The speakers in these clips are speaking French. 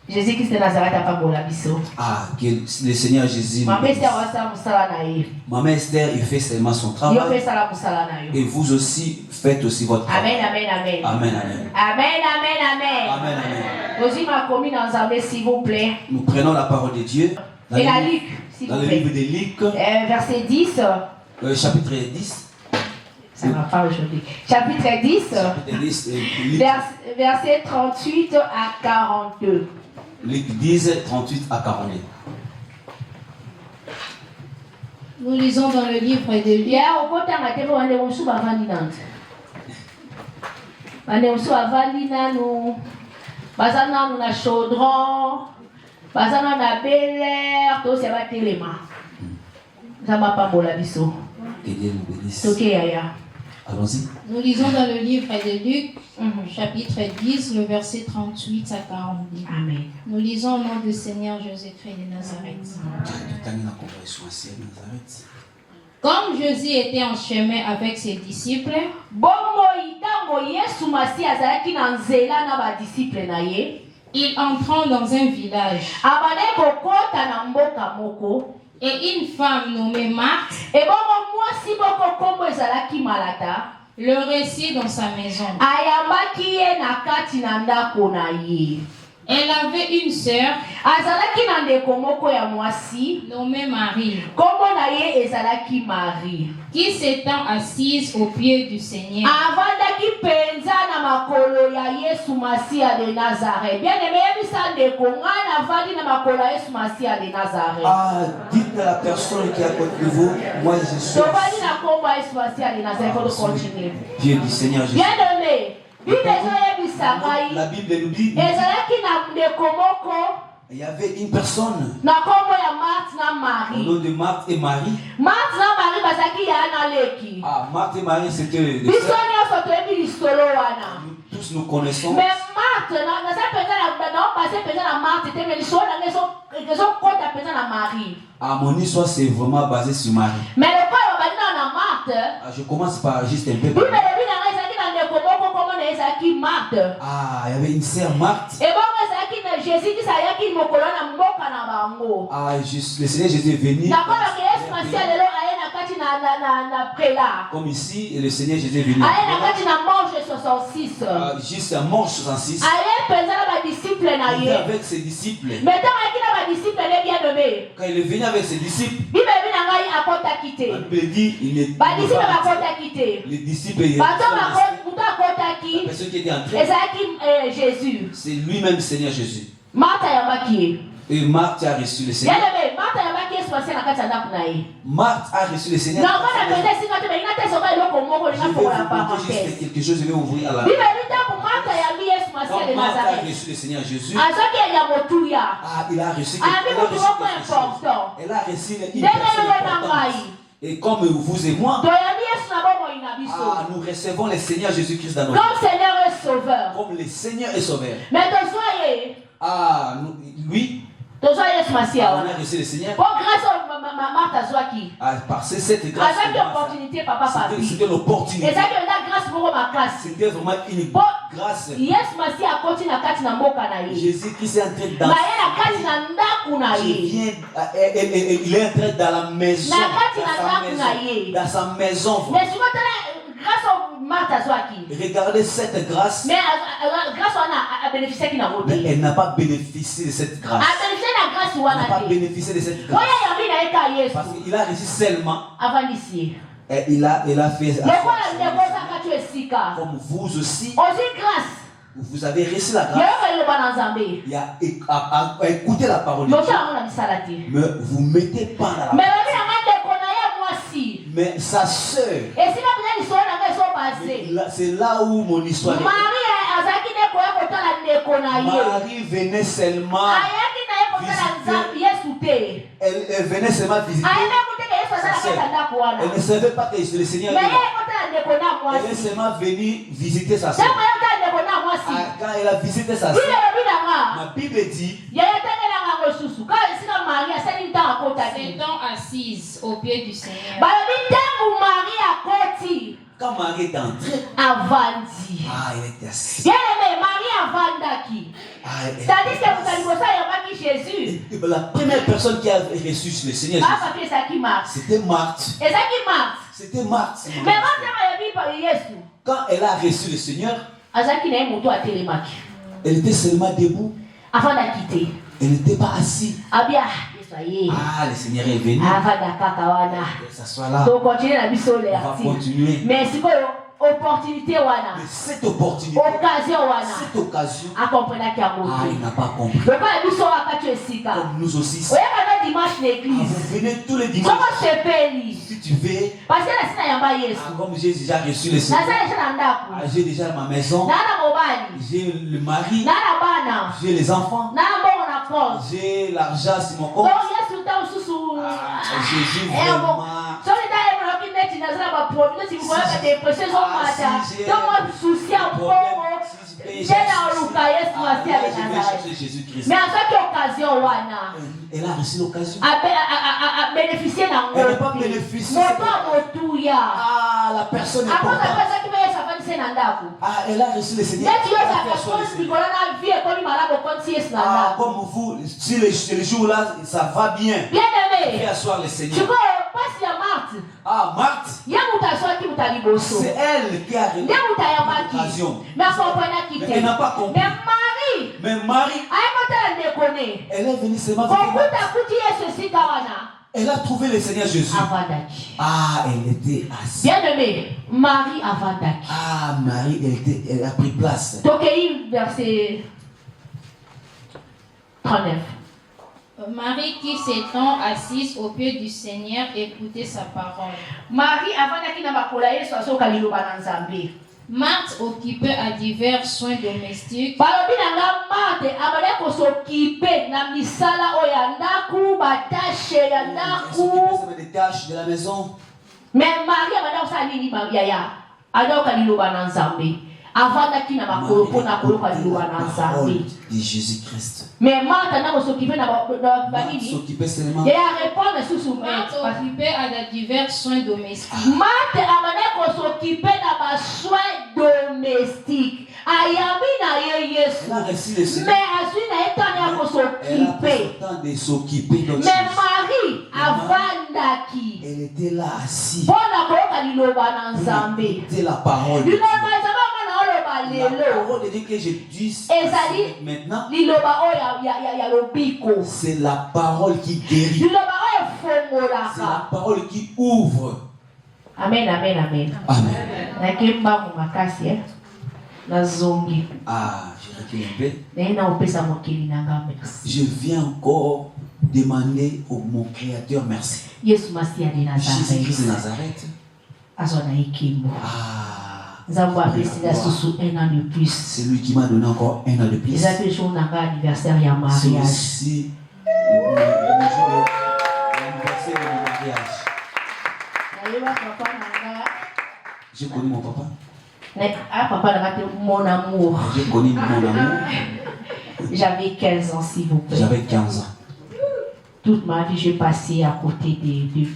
Jésus-Christ de Nazareth a pas beau la biso. Ah, que le Seigneur Jésus. Maman Esther il fait seulement son travail. Et vous aussi, faites aussi votre travail. Amen, amen, amen. Amen, amen. Amen, amen, amen. Amen, amen. S'il vous plaît. Nous prenons la parole de Dieu. Et la Luc, s'il vous plaît. Dans le livre de Luc. Verset 10. Chapitre 10. Ça ne va pas aujourd'hui. Chapitre 10. Verset 38 à 42. Luc 10, 38 à 42. Nous lisons dans le livre de Luc. Bazana na chaudron, bazana na Bel Air, tout ça va téléma. Ça m'a pas beau la biso. Que Dieu nous bénisse. Ok, Yaya. Allons-y. Nous lisons dans le livre de Luc, chapitre 10, le verset 38 à 42. Amen. Nous lisons au nom du Seigneur Jésus-Christ de Nazareth. Comme Jésus était en chemin avec ses disciples, il entrant dans un village. Et une femme nommée Marthe le récit dans sa maison. Elle avait une sœur nommée Marie, qui s'étant assise au pied du Seigneur, dites à la personne qui est à côté de vous, moi je suis Dieu du Seigneur Jésus. La Bible nous dit il y avait une personne au nom de Marthe et Marie. Marthe et Marie, c'était les tous nous connaissons. Mais Marthe, mon histoire c'est vraiment basé sur Marie. Mais le Marthe, je commence par juste un peu. Il y avait une sœur Marthe. Le Seigneur Jésus est venu. Comme ici, le Seigneur Jésus est venu. Juste à Manche 66. Il est avec ses disciples. Quand il est venu avec ses disciples, la Bible dit il est les disciples. La personne qui était entrée, c'est lui-même Seigneur Jésus. Et Marthe a reçu le Seigneur. Marthe a reçu le Seigneur. Je vais vous juste quelque chose, je vais ouvrir à la Bible. Quand Marthe a reçu le Seigneur Jésus, il a reçu quelque chose. Elle a reçu une personne importante. Et comme vous et moi, nous recevons le Seigneur Jésus-Christ dans nos vies. Comme le Seigneur est sauveur. Oui. On a reçu le Seigneur. Par cette grâce, c'était l'opportunité. C'était vraiment une grâce. Jésus-Christ est entré dans il est entré dans la maison, dans sa maison. Regardez cette grâce. Mais elle n'a pas bénéficié de cette grâce. Elle n'a pas bénéficié de cette grâce. Parce qu'il a reçu seulement. Et il a fait comme vous aussi. Vous avez reçu la grâce. Il a écouté la parole de Dieu. Mais vous ne mettez pas dans la mais sa sœur, c'est là où mon histoire est. Marie venait seulement visiter. Elle venait seulement visiter. Elle ne savait pas que le Seigneur était là. Elle est seulement venue visiter sa sœur. Quand elle a visité sa sœur, ma Bible dit s'étant assise au pied du Seigneur. Quand Marie est entrée, Avandi. elle était assise. C'est-à-dire que vous allez voir ça, il y a pas qui Jésus. La première personne qui a reçu le Seigneur Jésus, c'était Marthe. C'était Marthe. Mais quand elle a reçu le Seigneur, elle était seulement debout. Avant de quitter. Elle n'était pas assise. Ah, le Seigneur est venu. Ça soit là. Donc, continuer la mission. On va continuer. Mais c'est quoi opportunité wana? Cette opportunité. Occasion wana. Cette occasion. À comprendre qu'il y a beaucoup. Il n'a pas compris. Comme nous aussi. Vous venez tous les dimanches. Si tu veux. Parce que comme j'ai déjà reçu le Seigneur. J'ai déjà ma maison. J'ai le mari. J'ai les enfants. J'ai l'argent sur mon compte. Jésus vraiment. Mais à cette occasion, elle a reçu l'occasion. À bénéficier d'un elle n'a pas bénéficié. La personne est importante. Elle a reçu le Seigneur. Comme vous, si le jour-là, ça va bien. Bien aimé. Fais asseoir le Seigneur. Marthe. C'est elle qui a reçu l'occasion. Mais elle n'a pas compris. Mais Marie, elle est venue seulement. Elle a trouvé le Seigneur Jésus. Elle était assise. Bien aimé, Marie Avandaki. Marie, elle a pris place. Verset 39. Marie qui s'étend assise au pied du Seigneur écoutait sa parole. Marie Avandaki na bakolaye soso kalilo bananzambe. Marthe occupée à divers soins domestiques. Balobi nanga Marthe abale ko s'occuper na misala oyandaku batashe yandaku. Des tâches de la maison. Mais Marie abale ko salini Maria ada kalilo bananzambe. Avandaki na makolo pona kolo kalilo bananzambe. De Jésus-Christ. Mais Marthe n'a pas s'occuper de la famille. Il a répondu sous Marthe occupée à divers soins domestiques. Marthe a s'occuper de soins domestiques. Elle a reçu le Seigneur. Mais elle a s'occuper. Mais Marie Avandaki. Elle était là assise. Elle était la parole. La parole de Dieu que je dis maintenant, c'est la parole qui guérit. C'est la parole qui ouvre. Amen, amen, amen. Amen. Je recule un peu. Je viens encore demander au mon Créateur merci. Jésus-Christ de Nazareth. C'est lui qui m'a donné encore un an de plus. C'est aussi l'anniversaire de mon mariage. J'ai connu mon papa. Mon amour. J'ai connu mon amour. J'avais 15 ans, s'il vous plaît. J'avais 15 ans. Toute ma vie, j'ai passé à côté de lui.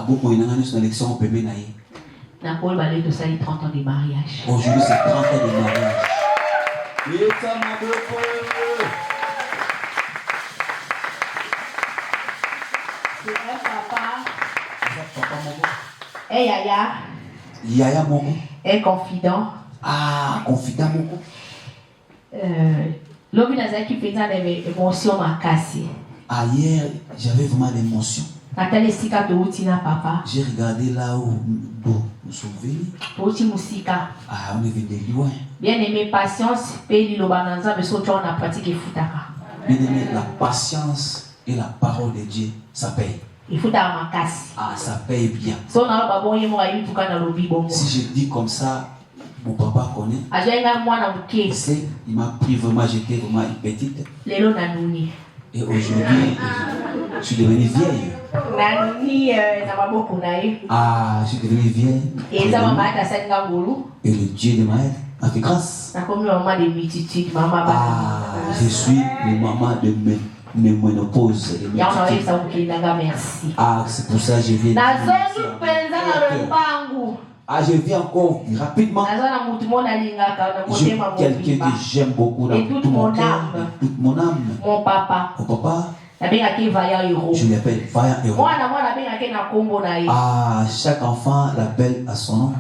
Beaucoup de l'élection au PB naïe. Aujourd'hui, c'est 30 ans de mariage. Aujourd'hui, c'est 30 ans de mariage. C'est un papa. Et Yaya. Yaya Momo. Un confident. Confident Momo. L'homme qui faisait des émotions m'a cassé. Hier, j'avais vraiment l'émotion. Papa. J'ai regardé là où nous sommes venus. On est venu de loin. Bien aimé, patience, pays l'obananza, mais surtout on a pratiqué futaka. Bien aimé, la patience et la parole de Dieu, ça paye. Il faut ma casse. Ça paye bien. Si je dis comme ça, mon papa connaît. Il m'a pris vraiment, j'étais vraiment petite. Et aujourd'hui, je suis devenue vieille. Je suis devenue vieille. Et le Dieu de ma aide m'a fait grâce. Je suis le maman de mes ménopauses. Merci. C'est pour ça que je viens. Ah, je vis encore rapidement. Je suis quelqu'un que j'aime beaucoup dans tout mon cœur, toute mon âme. Mon papa. Mon papa. Je l'appelle Vaillant Héros. Ah, chaque enfant l'appelle à son nom.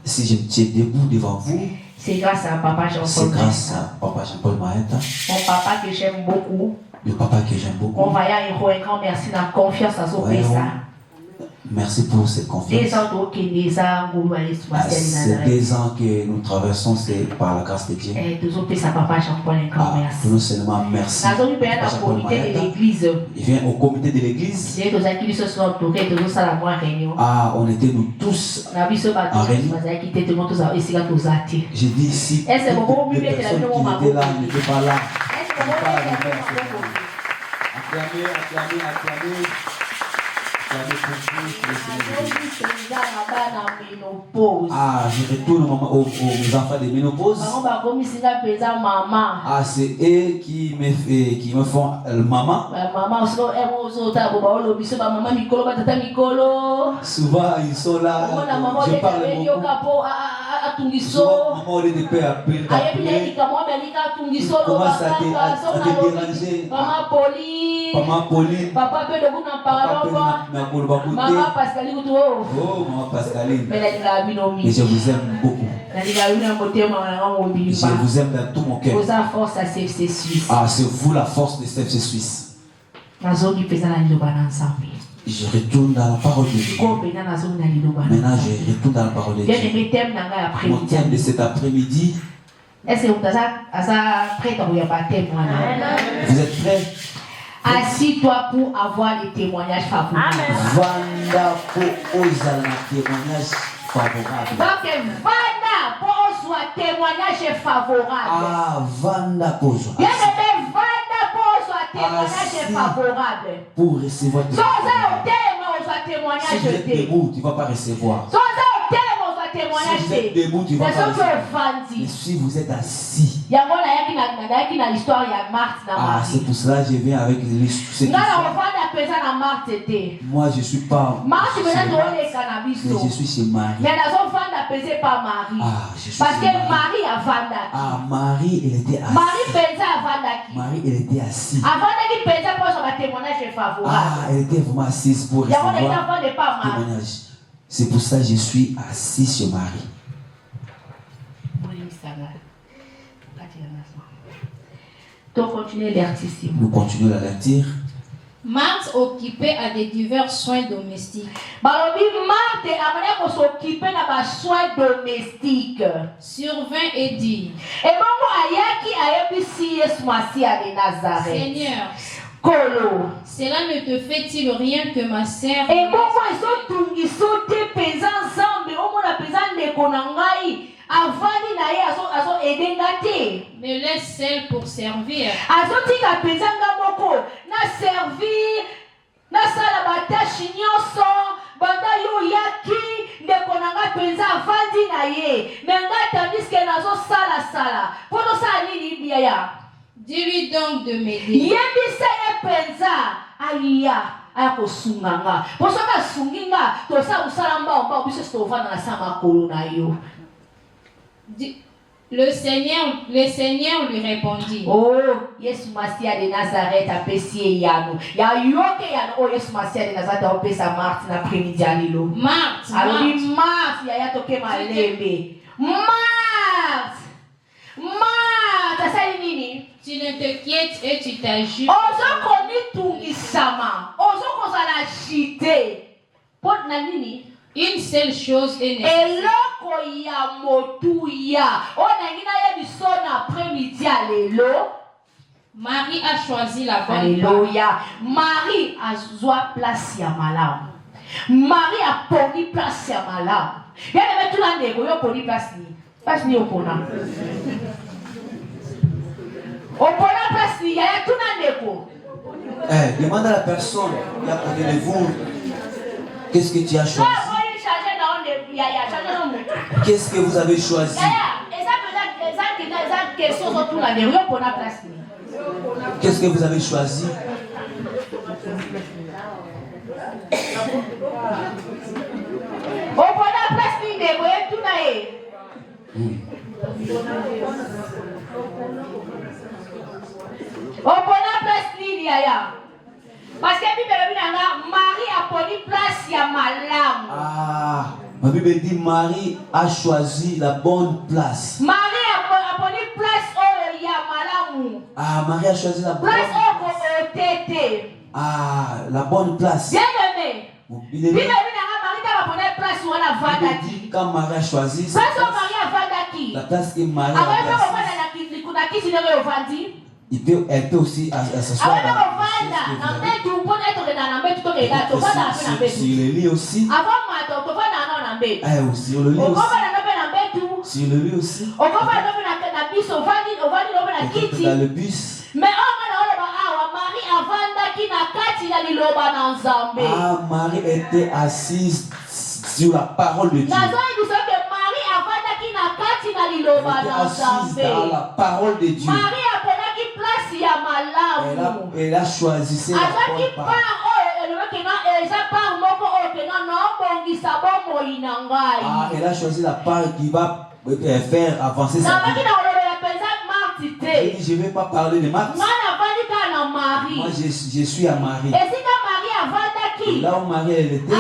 Si je me tiens debout devant vous, c'est grâce à Papa Jean-Paul. C'est grâce à Papa Jean-Paul Maëta. Mon papa que j'aime beaucoup. Le papa que j'aime beaucoup. Mon vaillant héros, un grand merci de la confiance à son père. Merci pour cette confiance. C'est 2 ans que nous traversons, c'est par la grâce de Dieu. Nous seulement merci. Il vient au comité de l'église. Ah, on était nous tous en réunion. J'ai dit ici, les personnes qui étaient là n'étaient pas là. Acclamez. Ah, je retourne aux enfants de ménopause. Ah, c'est eux qui me font maman. Souvent ils sont là. Je parle beaucoup. Souvent, maman, au lieu de père appeler, commence à te déranger. Maman Pauline. Papa Maman Pascaline. Oh, maman Pascaline. Et je vous aime beaucoup. Je vous aime dans tout mon cœur. Ah, c'est vous la force de CFC Suisse. Je retourne dans la parole de Dieu. Maintenant, je retourne dans la parole de Dieu. Mon thème de cet après-midi. Est-ce que vous êtes prêts? Vous êtes prêts? Assis-toi pour avoir les témoignages favorables. Vanda pour oser le témoignage favorable. Donc, Vanda pour oser témoignage favorable. Ah, Vanda pour oser. Bien aimé, Vanda pour oser témoignage favorable. Pour recevoir témoignage. Si vous êtes debout, tu ne vas pas recevoir. Si vous êtes debout, tu ne vas pas recevoir. Mais si vous êtes assis. Ah, c'est pour cela que je viens avec l'histoire. Moi, je ne suis pas. Mais je suis chez Marie. Parce que Marie a Vanda. Ah, Marie, elle était assise. Marie, elle était assise. Ah, elle était vraiment assise pour recevoir témoignage. C'est pour ça que je suis assis sur Marie. Nous continuons la lecture. Marthe occupée à des divers soins domestiques. Survint et dit: Seigneur, cela ne te fait-il rien que ma sœur me laisse seule pour servir? Dis-lui donc de m'aider. Le Seigneur lui répondit: Oh, Yesu Masia de Nazareth a pesé yano. Ya yoke yano. Oh, Yesu Masia de Nazareth a opé sa Marthe l'après-midi à l'îlot. Marthe, alors dit Marthe, ya toke malembe. Marthe, ça nini? Tu ne te quittes et tu t'ajoutes. Ozo koni tungisama. Ozo kozala chite. Pot na nini? Une seule chose est nécessaire. Marie a choisi la bonne. Alléluia. Marie a joie place ya malam. Marie a poni place ya malam. Ya ne metu na ndeko yo poni place ni. Place ni opona. Opona place ni ya tu na ndeko. Demande à la personne qui est à côté de vous, qu'est-ce que tu as choisi? Qu'est-ce que vous avez choisi? Qu'est-ce que vous avez choisi? Opona place nini yaya? Parce que Bible dit Marie a pris place ya malam. Ah, ma Bible dit Marie a choisi la bonne place. Marie a pris place ya malam. Ah, Marie a choisi la bonne place. Ah, la bonne place. Bien aimé. Bible dit Marie a pris place où elle a vandaki. Quand Marie a choisi place où Marie a vandaki. La place que Marie a choisi. Elle peut aussi s'asseoir sur le lit aussi. Sur le lit aussi. Sur le lit aussi. Dans le bus. Ah, Marie était assise sur la parole de Dieu. Elle était assise dans la parole de Dieu. Elle a choisi la bonne parole. Ah, elle a choisi la part qui va faire avancer sa vie. Je ne vais pas parler de Marthe. Moi, je suis à Marie. Et là où Marie elle était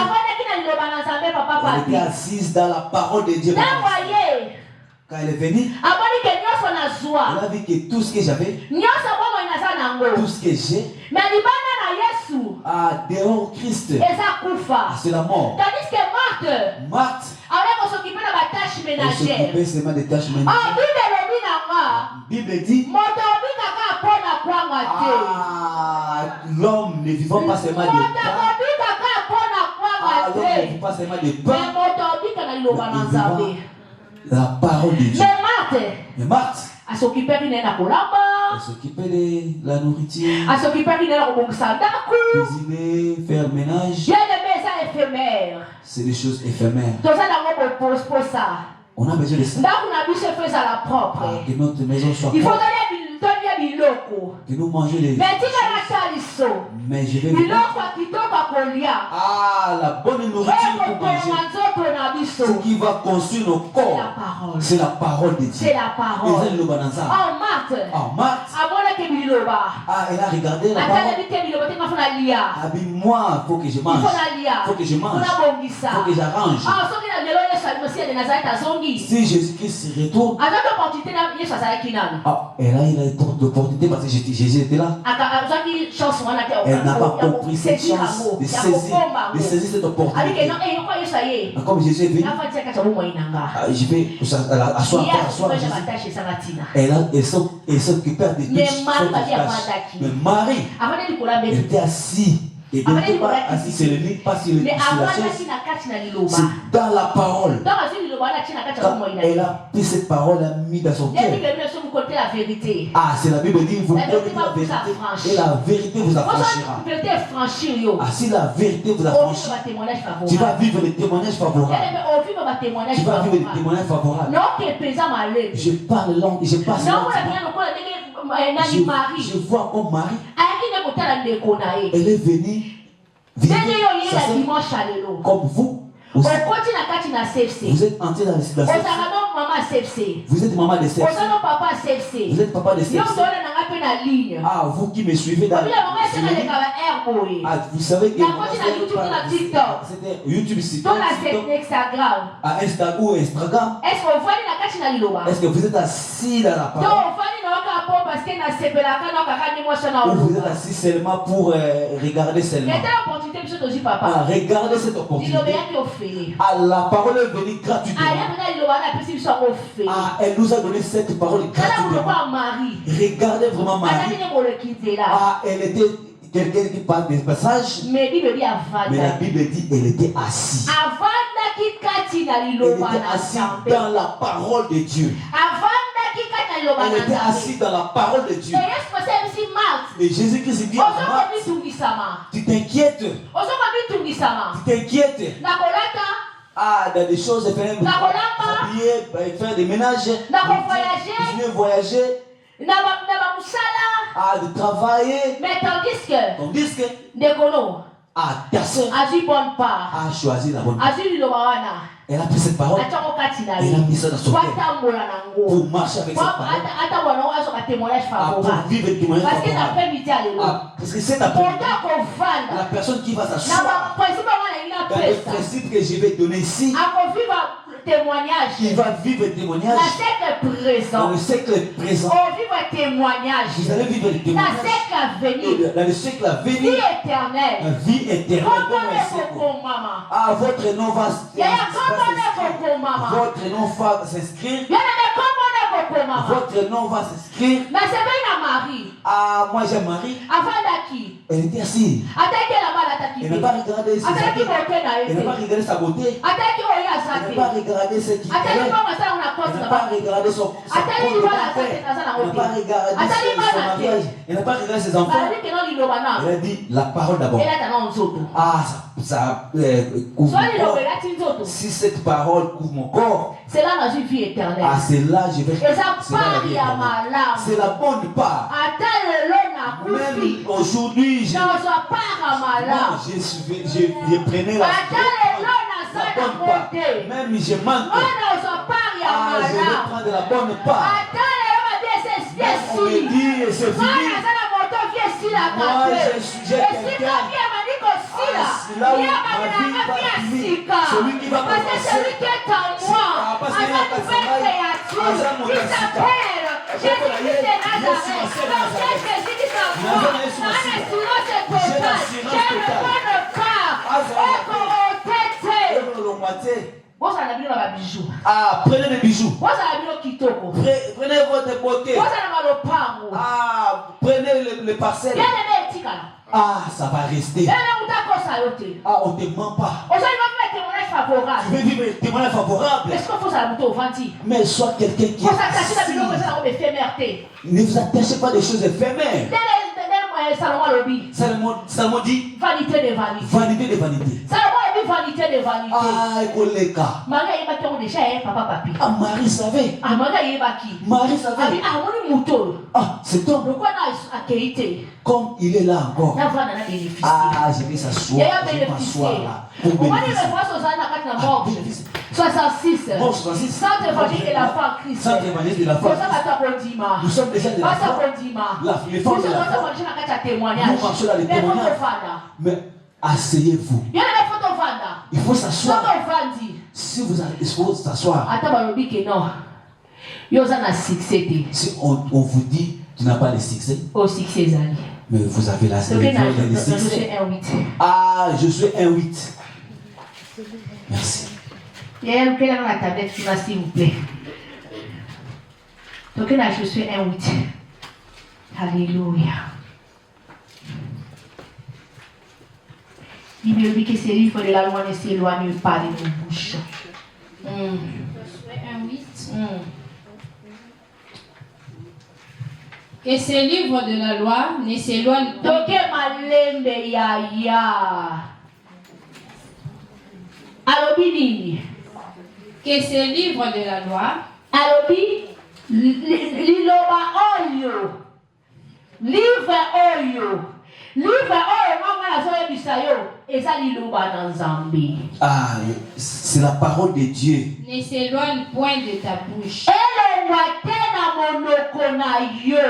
assise dans la parole de Dieu. Quand elle est venue, elle a vu que tout ce que j'avais, tout ce que j'ai, dehors Christ, c'est la mort. Tandis que Marthe, elle s'occupait seulement des tâches ménagères. Bible dit, l'homme ne vit pas seulement de pain. L'homme ne vit pas seulement de pain. La parole de Dieu. Mais Marthe, elle s'occupait de la nourriture, cuisiner, faire ménage. C'est des choses éphémères. On a besoin de ça. Que notre maison soit propre. Que nous mangions les choses. Mais je vais la bonne nourriture pour manger. Ce qui va construire nos corps, c'est la parole de Dieu. C'est la parole. Marthe, elle a regardé la parole. Moi, il faut que je mange. Il faut que je mange. Il faut que j'arrange. Si Jésus-Christ se retourne, elle a eu l'opportunité parce que Jésus était là. Elle n'a pas compris cette chance de saisir cette opportunité. Comme Jésus est venu, je vais asseoir Jésus. Elle s'occupait de toutes choses. Mais Marie, elle était assise. Et elle n'était pas assise sur le lit, pas sur la chaise. C'est dans la parole. Quand elle a pris cette parole, elle a mis dans son cœur. Ah, c'est la Bible dit, vous connaissez la vérité. Et la vérité vous affranchira. Ah, si la vérité vous affranchira, tu vas vivre des témoignages favorables. Tu vas vivre des témoignages favorables. Je parle langue, je passe langue. Je vois comme Marie. Elle est venue visiter comme vous. Vous êtes entré dans la situation. Vous êtes maman de CFC. Vous êtes papa de CFC. Ah, vous qui me suivez dans vous savez que c'était YouTube, Instagram. Est-ce que vous êtes assis dans la parole? Ou vous êtes assis seulement pour regarder seulement? Regardez cette opportunité. La parole est venue gratuitement. Elle nous a donné cette parole gratuitement. Regardez vraiment Marie. Elle était quelqu'un qui parle des passages. Mais la Bible dit qu'elle était assise. Elle était assise dans la parole de Dieu. Elle était assise dans la parole de Dieu. Et Jésus-Christ dit, tu t'inquiètes. Tu t'inquiètes. Dans des choses, s'habiller, faire des ménages, voyager, de travailler. Mais tandis que ta soeur a choisi la bonne part. Elle a pris cette parole. Elle a mis ça dans son cœur pour marcher avec cette parole. Pour vivre le témoignage favorable. Parce que cet après-midi, la personne qui va s'asseoir dans le principe que je vais donner ici, témoignage. Il va vivre le témoignage. Dans le siècle présent. Vous allez vivre le témoignage. Dans le siècle à venir. Vie éternelle. La vie éternelle. Ah, votre nom va s'inscrire. Votre nom va s'inscrire. Votre nom va s'inscrire. Ah, moi j'ai Marie. Elle était assise. Elle n'a pas regardé ses habits. Elle n'a pas regardé sa beauté. Elle n'a pas regardé ce qu'il avait. Elle n'a pas regardé son compte bancaire. Elle n'a pas regardé son mariage. Elle n'a pas regardé ses enfants. Elle a dit la parole d'abord. Ah, ça couvre mon corps. Si cette parole couvre mon corps, c'est là dans une vie éternelle. Ah, c'est là je vais. C'est la bonne part. Même aujourd'hui, je prenais la bonne part. Même je manque. Ah, je vais prendre la bonne part. On me dit, c'est fini. Moi, j'ai quelqu'un. Là où ma vie va finir, celui qui va commencer, parce qu'il y a un personnage, qui s'appelle Jésus-Christ de Nazareth. Ah, prenez les bijoux. Prenez votre beauté. Ah, prenez les parcelles. Ah, ça va rester. Ah, on ne te ment pas. Tu veux vivre un témoignage favorable. Mais sois quelqu'un qui ne vous attachez pas des choses éphémères. Salomon dit vanité de vanité. Vanité de vanité. Vanité de vanité. Ah, Ekoleka. Ah, Marie savait. Marie savait. Ah, c'est toi. Comme il est là encore. Ah, je vais s'asseoir. Je vais m'asseoir là. Pour bénéficier. 66. Sainte évangile de la foi Christ. Sainte évangile de la foi. Nous sommes déjà de la foi. Les femmes de la foi. Nous marchons dans les témoignages. Mais asseyez-vous. Il faut s'asseoir. Si vous allez s'asseoir. Si on vous dit tu n'as pas de succès. Mais vous avez la succès. Ah, je suis un 8. Merci. Il y a un dans la tablette qui va, s'il vous plaît. Donc là, je suis un 8. Alléluia. Il me dit que ces livres de la loi ne s'éloignent pas de nos bouches. Je suis un 8. Que ces livres de la loi ne s'éloignent pas. Donc, malembe ya. Alobini. Que ces livres de la loi, alobi liloba oyo, livre oyo mama na zoe bisayo eza liloba na Nzambe. Ah, c'est la parole de Dieu. Ne s'éloigne point de ta bouche. Elongwa te na monoko na yo.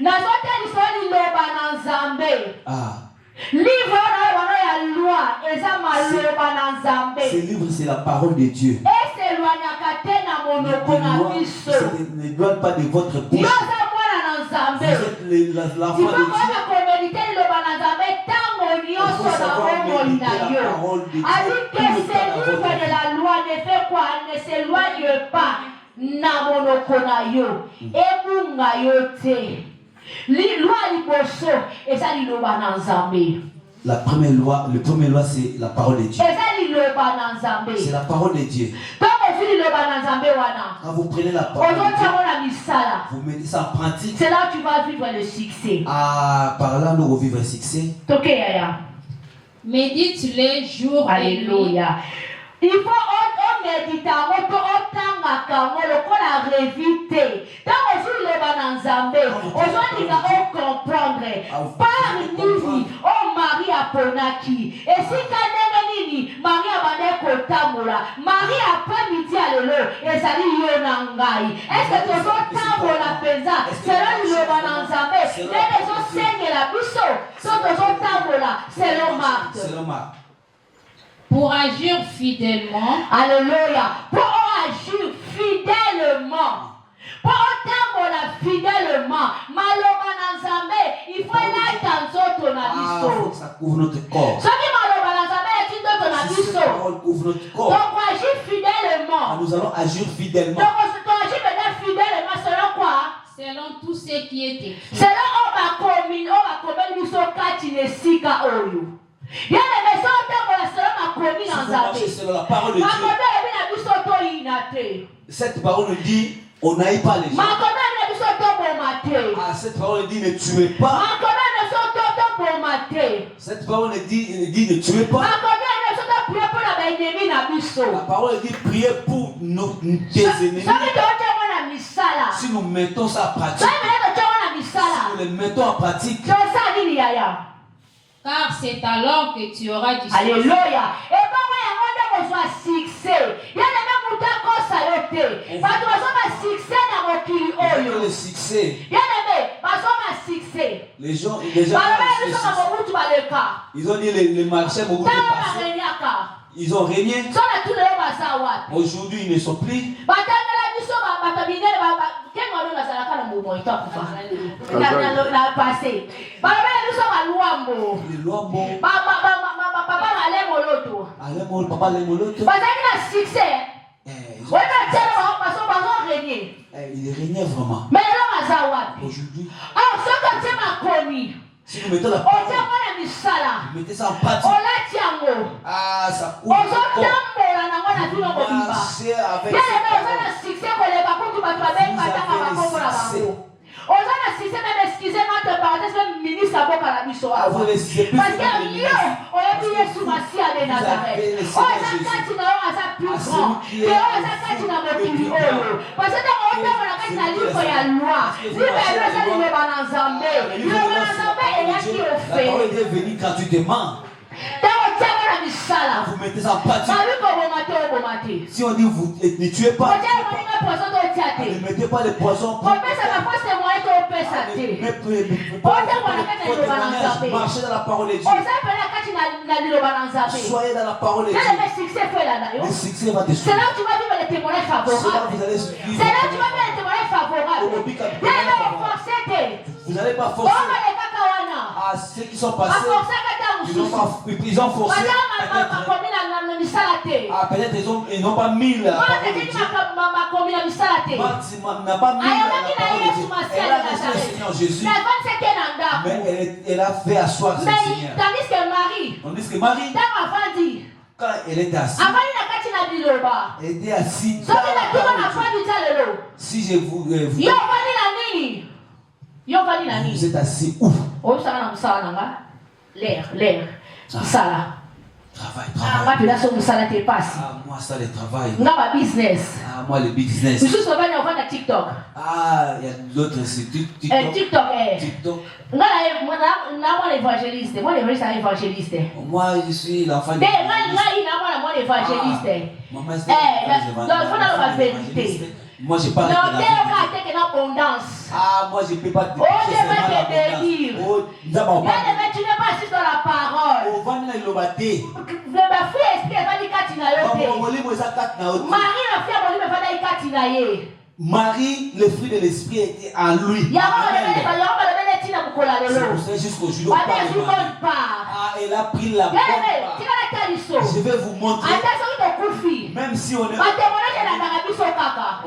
Nazote liloba na Nzambe. Ah. Livre ya loi eza maloba na Nzambe. Ce livre c'est la parole de Dieu. Eselwanyaka te na monoko na biso. Ce ne doit pas de votre bouche. Yo za mwana na Nzambe. Vous êtes l'enfant de Dieu. Méditer liloba na Nzambe tango nyonso na bomoi na yo. Alors que ce livre de la loi ne fait quoi? Ne s'éloigne pas na monoko na yo. Ebunga yo te. La première loi, c'est la parole de Dieu. C'est la parole de Dieu. Quand vous prenez la parole de Dieu, vous mettez ça en pratique. C'est là que tu vas vivre le succès. Ah, par là, nous allons vivre le succès. Médite-les jour et nuit. Alléluia. Il faut méditer, on peut la réviter. Dans on comprendre. Par nuit, on Marie aponaki. Et si kandengenini, Marie abande kotambola. Marie après-midi à l'élo, et ça dit yonangai. Est-ce que tu as tambola penza? C'est là le bananzame. Les autres saignent la biso. Sont aux autres tambola. C'est le Marthe. C'est le Marthe. Pour agir fidèlement. Alléluia. Pour agir fidèlement. Pour tambola fidèlement. Maloba nanzame. Il faut aller dans notre nabiso. Ça couvre notre corps. Ce qui maloba nanzame est une autre nabiso. La parole couvre notre corps. Donc on agit fidèlement. Nous allons agir fidèlement. Donc on agit maintenant fidèlement selon quoi? Selon tout ce qui est écrit. Selon on va commettre nous sommes katine sika oyo. Il y a des maisons où selon ma commune en Zambie. Selon la parole de Dieu. Cette parole dit, on n'aille pas les gens. Ah, cette parole dit, ne tuez pas. Cette parole dit, ne tuez pas. La parole dit, priez pour tes ennemis. Si nous mettons ça en pratique, si nous les mettons en pratique, car c'est alors que tu auras du succès. Alléluia. Et bon, on a besoin de succès. Il y a des gens qui ont succès dans mon pays. le succès. Il y a des succès. Les gens, ils ont dit les marchés beaucoup de passés. Ils ont régné. Aujourd'hui, ils ne sont plus. Les Luambo. Papa Lemoloto. Il régnait vraiment. Aujourd'hui, si nous mettons la parole, vous mettez ça en pratique. Ah, ça couvre le corps. Marchez avec cette vous avez plus de la parole est venue gratuitement. Vous mettez ça en pratique. Si on dit vous ne tuez pas, ne mettez pas les poisons. Marchez dans la parole de Dieu. Soyez dans la parole de Dieu. Le succès va dessus. C'est là où tu vas vivre les témoignages favorables. C'est là où tu vas vivre les témoignages favorables. Vous n'allez pas forcer. Ah, ceux qui sont passés, ils ont forcé. Ah, peut-être ils n'ont pas mis la parole de Dieu. N'a pas mis la parole de Dieu. Elle a reçu le Seigneur Jésus. Mais elle a fait asseoir ce Seigneur. Tandis que Marie, quand elle était assise, elle était assise. Si je vous êtes assis où? L'air. Travail. Ah, moi, ça, le travail. Business. Ah, moi, le business. TikTok. Ah, il y a d'autres, c'est TikTok. Moi, je suis l'enfant de l'évangéliste. Moi, je parle de l'abondance. Ah, moi, je ne peux pas te dire. Tu n'es pas assis dans la parole. Marie, le fruit de l'esprit était en lui. C'est pour ça jusqu'aujourd'hui. Ah, elle a pris la bonne part. Je vais vous montrer. Même si on est.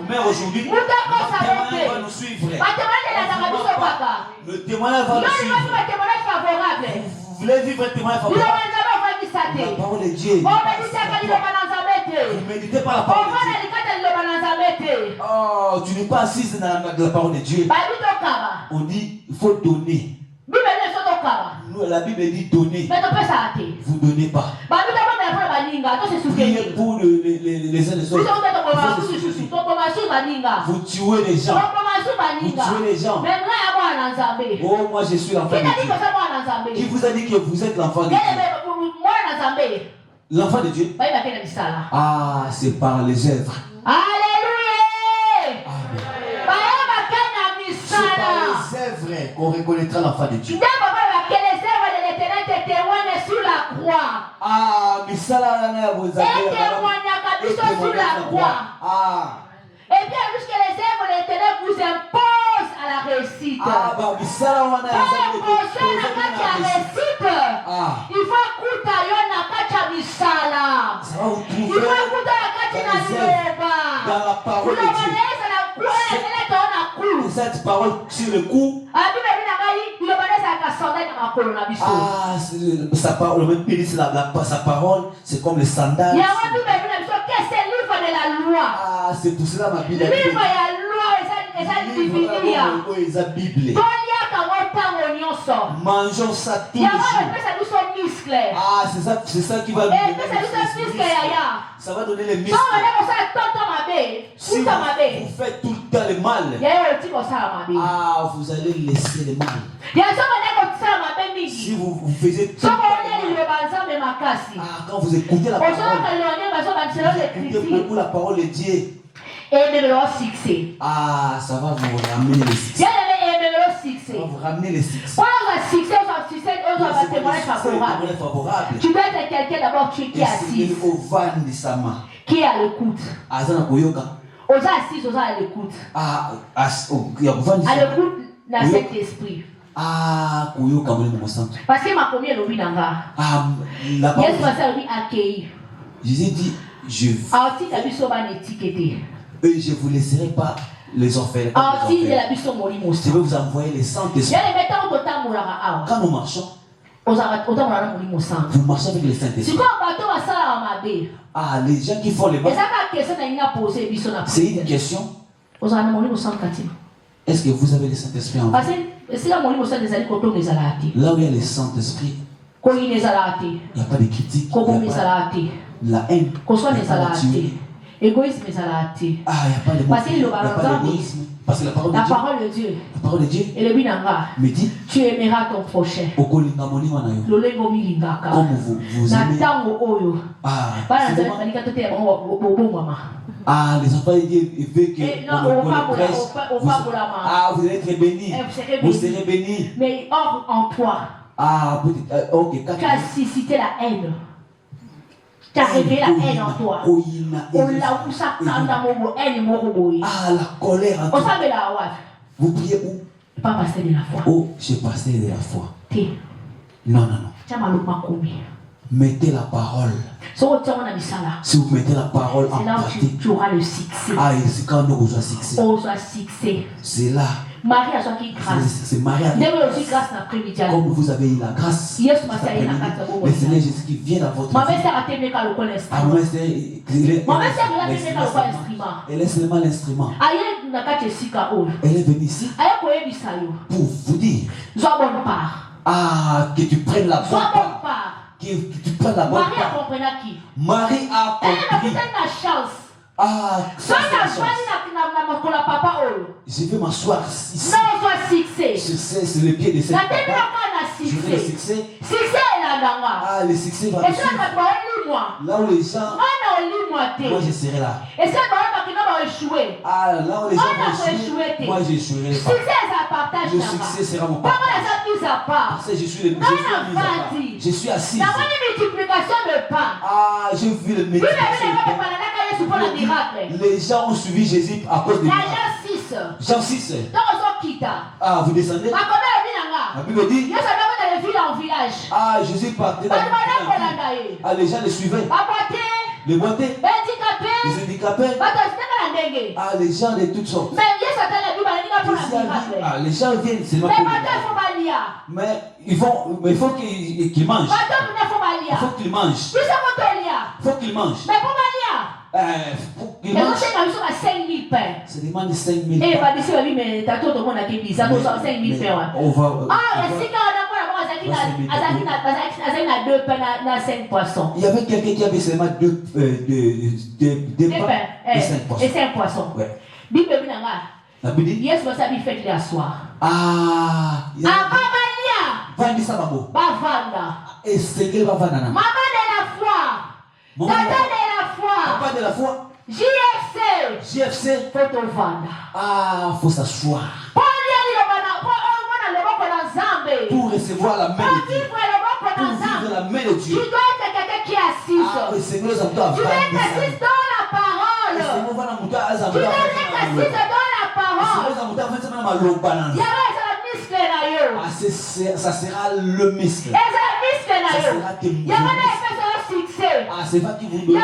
Mais aujourd'hui, le témoignage va nous suivre. Le témoignage va nous suivre. Vous voulez vivre un témoignage favorable? La parole de Dieu. Vous méditez pas la parole de Dieu. Oh, tu n'es pas assise dans la parole de Dieu. On dit, il faut donner. Nous, la Bible dit donner. Vous ne donnez pas. Priez pour les uns les autres. Vous tuez les gens. Vous tuez les gens. Oh, moi je suis l'enfant de Dieu. Qui vous a dit que vous êtes l'enfant de Dieu? L'enfant de Dieu? Ah, c'est par les œuvres. Alléluia. C'est par les œuvres qu'on reconnaîtra l'enfant de Dieu. Sur la croix. Ah, misala vous avez sur la croix. Ah. Et bien, puisque les œuvres de l'éternel vous imposent à la réussite. Ah, bah, misala wana il faut écouter na kacha misala. Il faut écouter la kacha na dans la parole de Dieu. Cette parole sur le coup. Ah, sa parole, le même pays, sa parole, c'est comme les sandales. Ah, c'est pour cela ma Bible. Mangeons ça tous les jours. Ah, c'est ça qui va nous donner. Ça va donner les muscles. Si vous faites tout le temps le mal, ah, vous allez laisser le mal. Si vous faisiez tout le temps, quand vous écoutez la parole, écoutez beaucoup la parole de Dieu. Ah, ça va vous ramener le succès. Ça va vous ramener le succès. Tu dois être quelqu'un d'abord qui est assis, qui est à l'écoute. Aux assises, aux à l'écoute. À l'écoute dans cet esprit. Ah, parce que ma première lobby nanga. Ah, la parole. Accueillir. Jésus dit, je ne vous laisserai pas les orphelins. Je vais vous envoyer les Saint-Esprit. Quand nous marchons, vous marchez avec les Saint-Esprit. Ah, les gens qui font les mal. C'est une question. Est-ce que vous avez le Saint-Esprit en vous? Là où il y a le Saint-Esprit, il n'y a pas de critique, la haine, égoïsme. Ah, il n'y a pas d'égoïsme. Parce que la parole de Dieu me dit, tu aimeras ton prochain. Comme vous aimez. Ah, les enfants de Dieu veulent que presse. Ah, vous allez être bénis. Vous serez bénis. Mais or en toi, tu as suscité la haine. Tu as réveillé la haine en toi. Ah, la colère en toi. Vous priez où? Pas passer de la foi. Oh, j'ai passé de la foi. Non. Mettez la parole. Si vous mettez la parole en pratique, tu auras le succès. Ah, c'est quand nous avons succès. C'est là. Marie a sorti grâce. C'est Marie a aussi grâce l'après-midi. Comme vous avez eu la grâce. Le Seigneur Jésus qui vient dans votre vie. Ah, elle est seulement l'instrument. Elle est venue ici pour vous dire que tu prennes la bonne part. Que tu prennes la bonne part. Marie a compris. Ah, je vais m'asseoir ici. C'est le pied de cette papa. Je veux le succès. Ah, le succès va me suivre. Là où les gens, moi je serai là. Ah, là où les gens vont échouer, moi j'échouerai pas. Le succès sera mon partage. Parce que je suis le mis à part. Je suis assis. Ah, j'ai vu le multiplication de pain. Les gens ont suivi Jésus à cause de moi. Jean 6. Ah, vous descendez. La Bible dit. Ah, Jésus partait dans le village. Ah, les gens le suivaient. Les boités. Les handicapés. Ah, les gens de toutes sortes. Ah, les gens viennent seulement pour mais il faut qu'ils mangent. Il faut qu'ils mangent. Il faut qu'ils mangent. C'est demande 5 000 pains. On va Il y avait quelqu'un qui avait seulement deux pains et 5 poissons. Et 5 poissons. Ouais. La Bible dit, Yes, vous avez fait l'asseoir. Vandi ça babo. Bavanda. Et c'est que bavanda. Maman de la foi. Tata de la foi. Papa de la foi. JFC. Faut vanda. Faut s'asseoir. Pour recevoir la main de Dieu. Pour vivre la main de Dieu. Tu dois être quelqu'un qui est assis. Le Seigneur nous a donné tu dois être assis dans la parole. Tu dois être assis dans la parole. Ça sera le muscle. Ça sera tes mouvements. C'est va qui vous donne.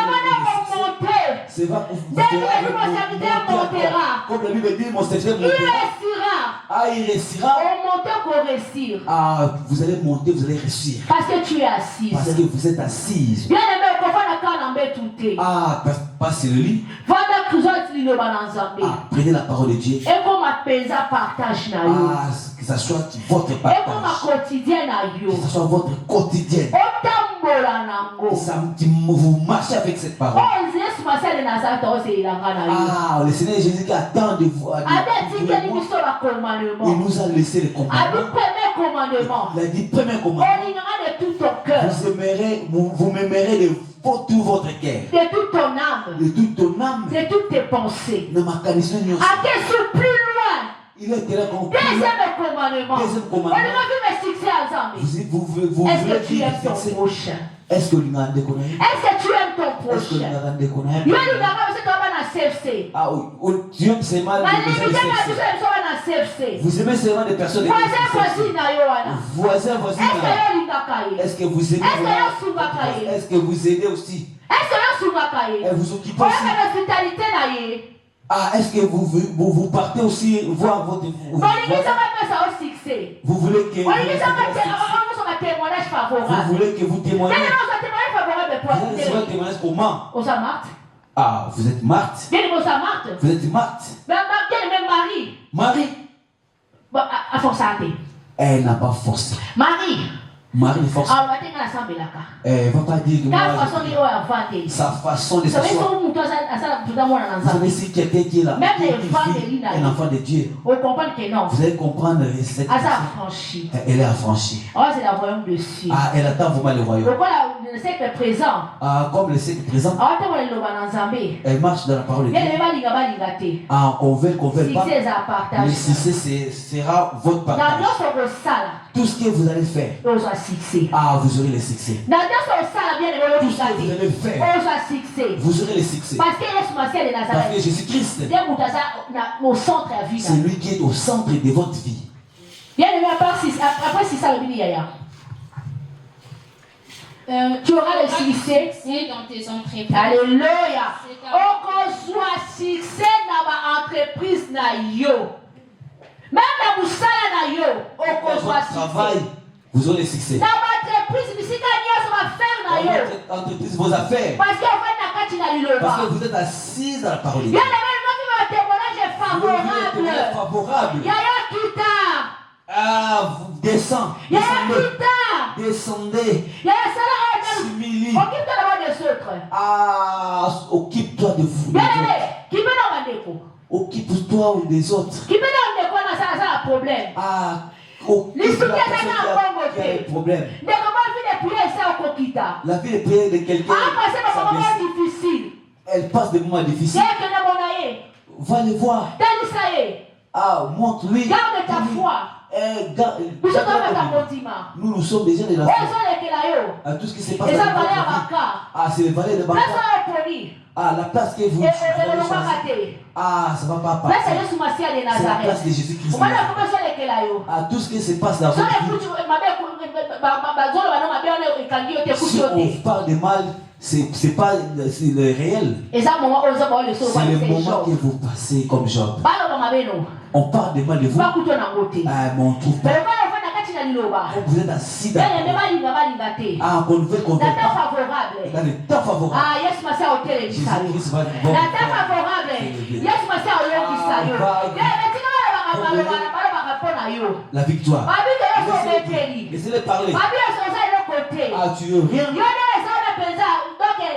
C'est va pour vous donner. Comme la Bible dit, mon serviteur montera. Il réussira. Vous allez monter, vous allez réussir. Parce que tu es assise. Parce que vous êtes assise. Passez le lit. Prenez la parole de Dieu. Que ça soit votre partage. Que ça soit votre quotidien. Vous marchez avec cette parole. Le Seigneur Jésus qui attend de vous. Il nous a laissé les commandements. Il a dit premier commandement. Vous m'aimerez de tout votre cœur. De toute ton âme. De toute ton âme. De toutes tes pensées. Plus loin. Il est là comme deuxième commandement. Est-ce que tu aimes ton prochain? Est-ce que tu aimes ton prochain? Tu aimes seulement vous aimez seulement des personnes. Voisin. Est-ce que vous aimez? Est-ce que vous aidez aussi? Vous occupez aussi? Est-ce que vous partez aussi voir votre... Vous voulez que... Vous voulez que vous témoignez? Vous êtes un témoignage comment? Vous êtes Marthe. Vous êtes Marthe. Marie. Elle n'a pas forcé. Marie est forcée. Elle va pas dire que sa façon de s'asseoir. Vous savez si quelqu'un qui est là, un enfant de Dieu, vous allez comprendre cette personne. Elle est affranchie. Elle attend vraiment le royaume. Comme le siècle présent, elle marche dans la parole de Dieu. Qu'on veut pas, le succès sera votre partage. Tout ce que vous allez faire, vous aurez le succès. Tout ce que vous allez faire, vous aurez le succès. Parce que Jésus-Christ, c'est lui qui est au centre de votre vie. Tu auras le succès dans tes entreprises. Alléluia. On soit succès dans ma entreprise na yo. Même dans mon salaire na yo, on soit succès. Vous aurez le succès. Dans ma entreprise, votre entreprise, vos affaires. Parce que vous êtes assis dans la parole. Il y a des témoignages favorables. Il y a vous descendez. Descendez. S'humilie. Occupe-toi de vous. Occupe-toi des autres. Occupe-toi qui a des problèmes. La vie de prière de quelqu'un, elle passe des moments difficiles. Va le voir. Montre-lui. Garde ta foi. Nous sommes des gens de la foi. Tout ce qui se passe dans votre vie. C'est le valet de Baka. La place que vous choisissez. Ça va pas passer. C'est la place de Jésus-Christ. Tout ce qui se passe dans votre vie. Si on parle de mal, c'est pas le réel. C'est le moment que vous passez comme Job. On parle de mal de vous. Mais on ne trouve pas. Quand vous êtes assis dans qu'on ne veut qu'on dans le temps favorable. Jésus-Christ va la victoire. Laissez-les parler. Ah, tu veux rien?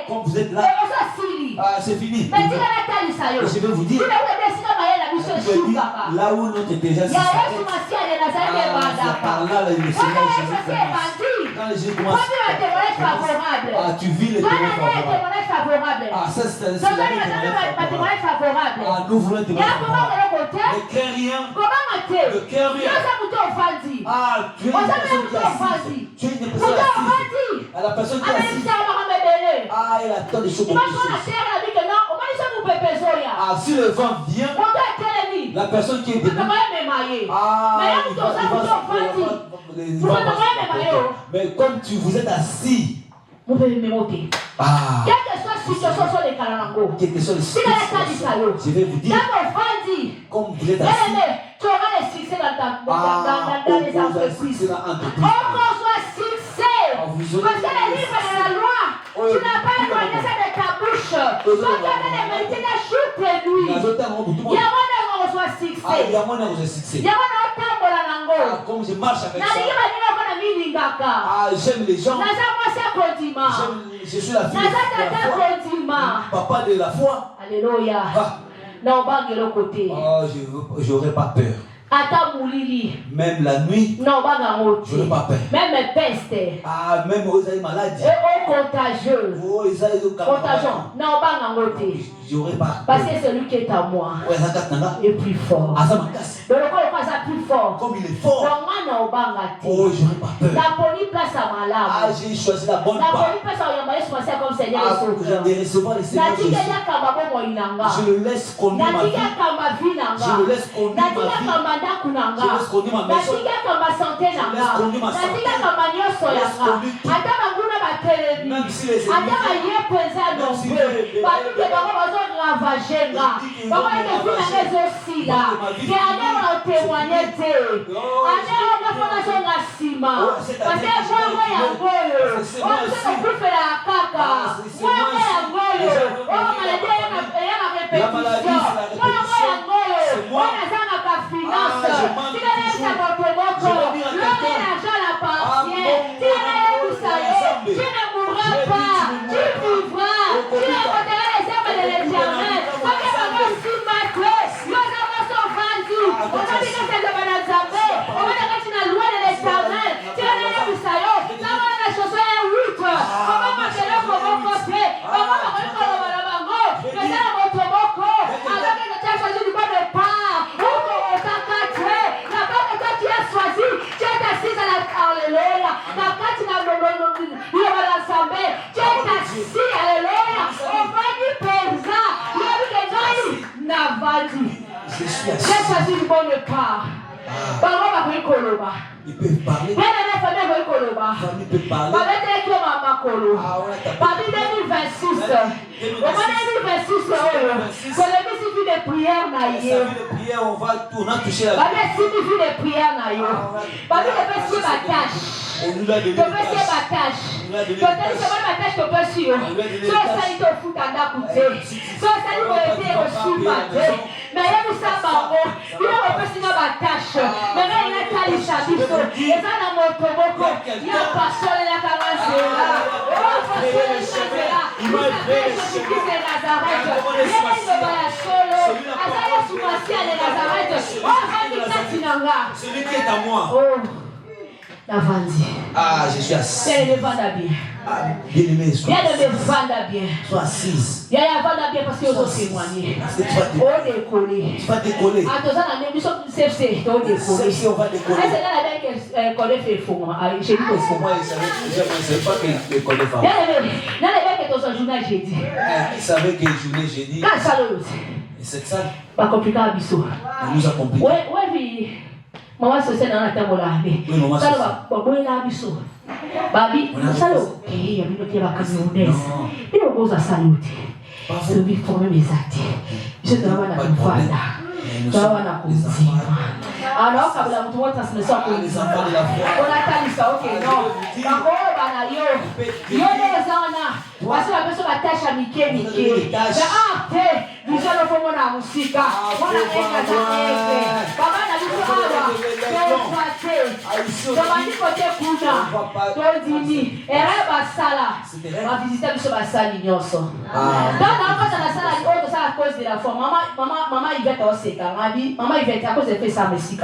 Quand vous êtes là, c'est fini. Mais je vais vous dire, là où notre déjà c'est par là, le Seigneur Jésus, quand les gens commencent tu vis les témoignages favorables. Ça c'est le témoignage favorable. Nous voulons témoigner favorable. Ne crains rien. Ne crains rien. Tu es une personne qui est assise. Tu es une personne assise. À la personne qui est assise. Il attend des choses pour si le vent vient, la personne qui est debout, mais comme vous êtes assis, quelle que soit la situation, je vais vous dire, comme vous êtes assis, tu auras les succès dans les entreprises. Encore soit succès. Parce que les livres de la loi, tu n'as pas le connaissance de ta bouche. Donc, tu as les mérités de nuit. Il y a un reçoit succès. Il y a un comme je marche avec ça. J'aime les gens. Je suis la fille de la foi. Papa de la foi. Alléluia. J'aurais pas peur. Même la nuit, je n'ai pas peur. Même peste. Même aux maladies. Contagieux. J'aurais pas peur. Parce que celui qui est à moi est plus fort. Donc le plus fort. Comme il est fort. J'aurais pas peur. La police place à ma lame. J'ai choisi la bonne part. La police place à Yambaye Somasia comme Seigneur et Sauveur. Je vais recevoir le Seigneur Jésus. Je le laisse conduire ma vie. Je le laisse conduire ma vie. Je laisse conduire ma maison. Je laisse conduire ma santé. Même si les j'ai choisi une bonne part. Ils peuvent parler. Famille peut parler. Parmi 2026, des prières, on va toucher la celui qui est à moi. Je suis assis. Bien-aimé, sois assise. Parce que tu vas décoller. On va décoller. Il savait que journée jeudi. Et cette salle nous a compliqué. Maman se sait dans la table là. Ça va, bon là biso. Babi, ça lo. Il y a une autre vacances. Il nous pose à saluter. Je vais former mes actes. Je dois avoir la confiance. Je dois avoir la confiance. Alors, quand la moto transmission pour les enfants de la foi. On a talisa, ok, non. D'accord, bana yo. Yo les ana. Parce que la personne attache à Mickey. Mais ah, vision le fond mon musique. Voilà,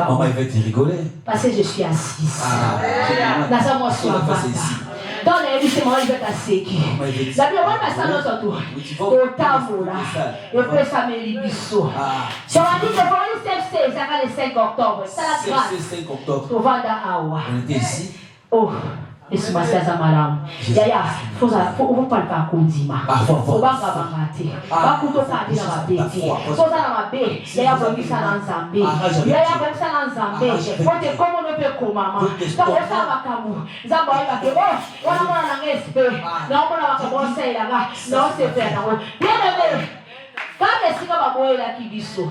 Maman Yvette rigolait. Parce que je suis assise. Dans sa moisson. Dans les lycées, maman Yvette a séqué. La vie, on va passer dans notre tour. Au tabou là. Et puis ça me libisso. Si on a dit que pour le CFC, ça va le 5 octobre. Ça la grâce. C'est 5 octobre. On va dans Awa. On était ici. Oh. Et ce matin, ça m'a l'air. Yaya, faut pas le faire comme dit. Faut pas rater. Pas couteau ça dit dans ma bête. Faut ça dans ma bête. Yaya, faut ça dans Zambé. Yaya, faut ça dans Zambé. Faut te comme on peut comme maman. Donc ça va comme. Zambé va que oh, on a un respect. Non, on a un conseil là-bas. Non, c'est fait non. Bien aimé. Quand est-ce que va boire la kibiso?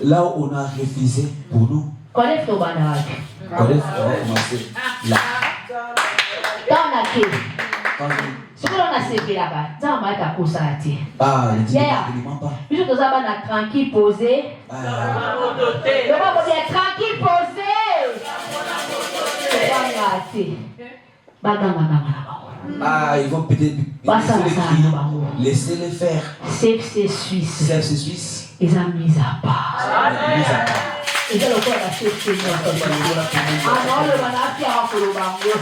Là où on a refusé pour nous. Connais ton banal. Connais, on va commencer là. Dans la quai. Ce que l'on a sévé là-bas, dans ma ta course à ti. Ah, il dit pas. Puis je te ça va tranquille posé. Le va vous dire tranquille posé. Ah, ils vont peut-être laissez-les faire. CFC Suisse. CFC Suisse. Ils ont mis à part. Ils ont encore la CFC Suisse. Ah non, le manafia a pour le bango. Ah,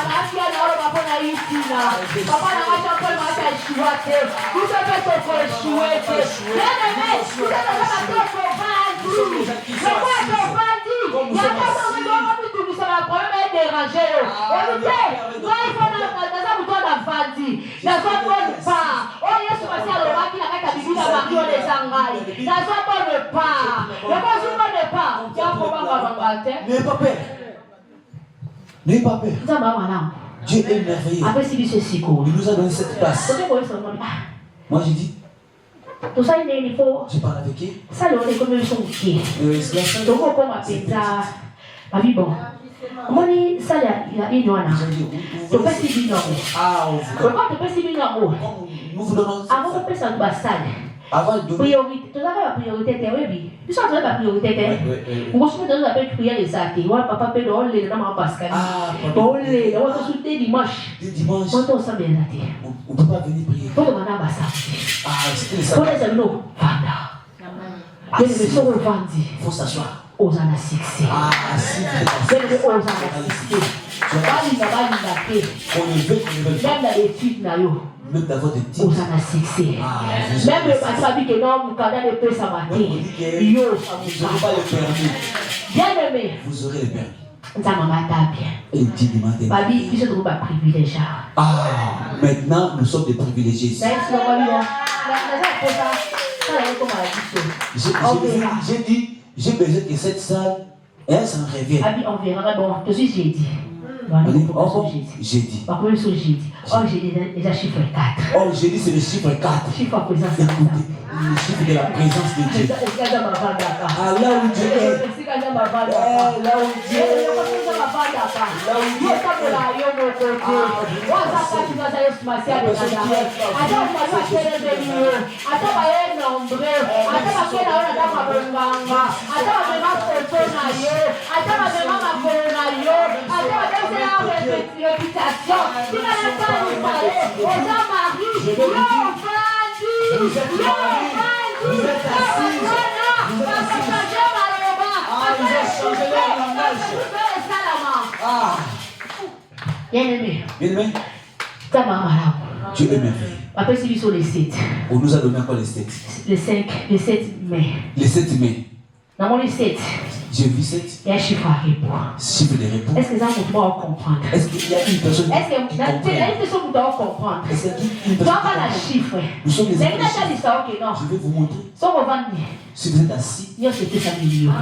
manafia n'a pas pour la ici là. Papa n'a pas pour le manafia chouette. Vous avez fait pour chouette. Bien aimé, vous avez fait pour bandit. Mais quoi pour bandit? Il y a pas de monde qui va pas déranger. On dit, moi il faut dans un bouton d'avandi. Dans un bon pas. Oh yes, on va faire le roi qui n'a pas bibi dans Mario des Angaï. Dans un bon pas. Le bon jour de pas. Il y a un problème à l'engagement. N'ayez pas peur. N'ayez pas peur. Ça va madame. Dieu est merveilleux. Après si c'est si court. Il nous a donné cette place. Moi j'ai dit. Tout ça il faut. Je parle avec qui? Ça le est comme son pied. Donc on comme appelle ça. Ma vie bon. Moi ni ça il y a une noana. Tu peux si bien non. Ah, pourquoi tu peux si bien non? Nous vous donnons. Avant on peut ça dans salle. Avant de priorité, tu as la priorité oui. Tu sais la priorité. On se met dans la prière les athées. Voilà papa peut le dans ma Pascal. Ah, on va se soutenir dimanche. Dimanche. Quand on s'en bien athée. On peut pas venir prier. Faut demander à ça. Ah, c'était les pour les amis vanda. Les maisons vendus. Faut s'asseoir. Osana succès. Ah, si c'est le Osana succès. On ne veut pas. Même dans l'étude là yo. Même dans votre étude. Osana succès. Même le pasteur dit que non, vous cadrez le peu ça matin. Yo, vous n'aurez pas le permis. Bien aimé. Vous aurez le permis. Ça m'a bien. Et dit le matin. Babi, il se trouve pas privilégié. Ah, maintenant nous sommes des privilégiés ici. J'ai dit, j'ai besoin que cette salle, elle s'en revienne. On verra. Bon, tout de suite j'ai dit. J'ai dit. Par contre, j'ai dit. Oh, j'ai dit déjà chiffre 4. Oh, j'ai dit c'est le chiffre 4. Chiffre en présence de le chiffre de la présence de Dieu. Ah, là où Dieu est. Là où Dieu est. Vous êtes assis. Vous avez changé leur langage. Ah. Bien aimé. Bien aimé. Dieu est merveilleux. Après, c'est sur les 7. On nous a donné encore les 7. Le 7 mai. Les 7 mai. Dans les 7. J'ai vu 7. Il y a un chiffre à repos. Chiffre de repos. Est-ce que ça vous doit comprendre? Est-ce qu'il y a une personne qui comprend? Est-ce qu'il y a une personne qui doit comprendre? Est-ce qu'il y a une personne qui comprend? Chiffre. Nous sommes des chiffres. Je vais vous montrer. Si vous êtes assis.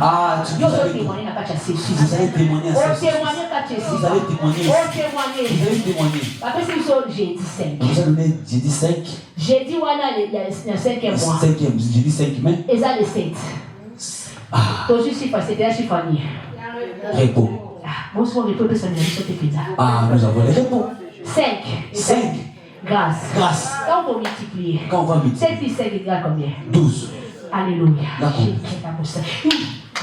Ah, tu vous allez témoigner à ça. Vous allez témoigner à ça. Vous allez témoigner. Vous allez témoigner. Après, c'est j'ai dit 5. Vous avez donné, j'ai dit 5. J'ai dit, voilà, il y a 5e mois. 5e, j'ai dit 5 mai. Et ça, les 7. Ah. C'était un chiffre. Repos. Ah, nous avons les repos. 5. 5. Grâce. Grâce. Quand on va multiplier. Quand on va multiplier. 7 plus 5 égale combien? 12. Alléluia. D'accord.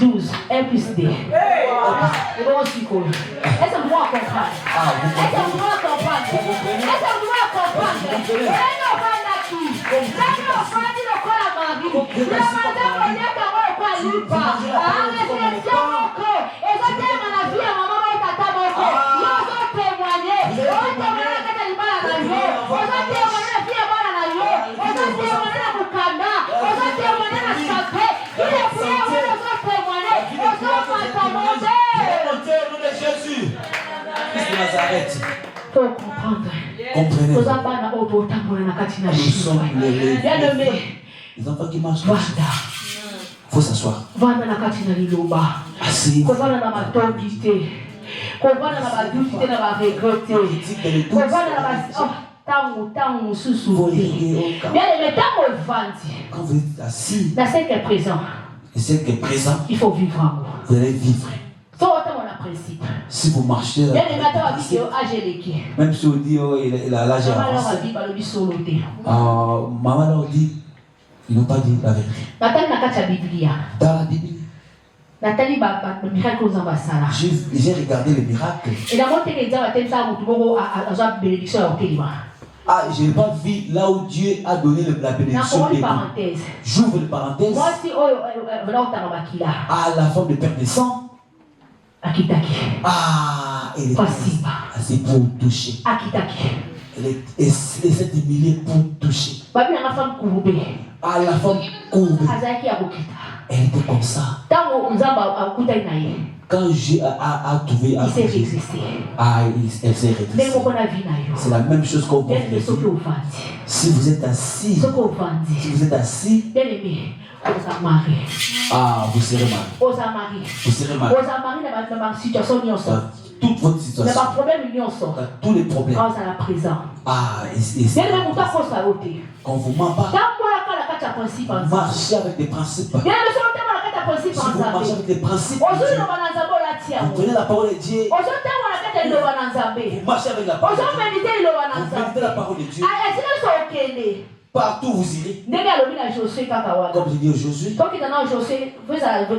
12, 1 plus 2. C'est bon aussi, quoi. Est-ce que moi comprendre? Est-ce que moi comprendre? Est-ce que moi comprendre? Faut comprendre. Comprenez. Nous sommes les enfants qui marchent. Il faut s'asseoir. Assis. Quand vous êtes assis, et celle qui est présent, il faut vivre amour. Vous allez vivre. Si vous marchez, même si on dit oh, il a l'âge avancé, maman leur dit, ils n'ont pas dit la vérité. Dans la Bible, j'ai regardé les miracles. Ah, je n'ai pas vu là où Dieu a donné la bénédiction. J'ouvre une parenthèse. Ah, la femme de père de sang. Ah, elle est assez pour toucher. Elle essaie d'humilier pour toucher. Ah, la femme courbée. Elle était comme ça. Quand Dieu a trouvé à s'est résisté. Ah, elle s'est résistée. C'est la même chose qu'on fait. Si vous êtes assis, ah, vous serez marié. Vous serez marié. Toute votre situation. Tous les problèmes. Ah, quand vous marchez avec des principes. Si vous marchez avec des principes, vous prenez la parole de Dieu. Vous marchez avec la parole de Dieu. Vous méditez la parole de Dieu. Partout vous irez. Comme je dis au Josué.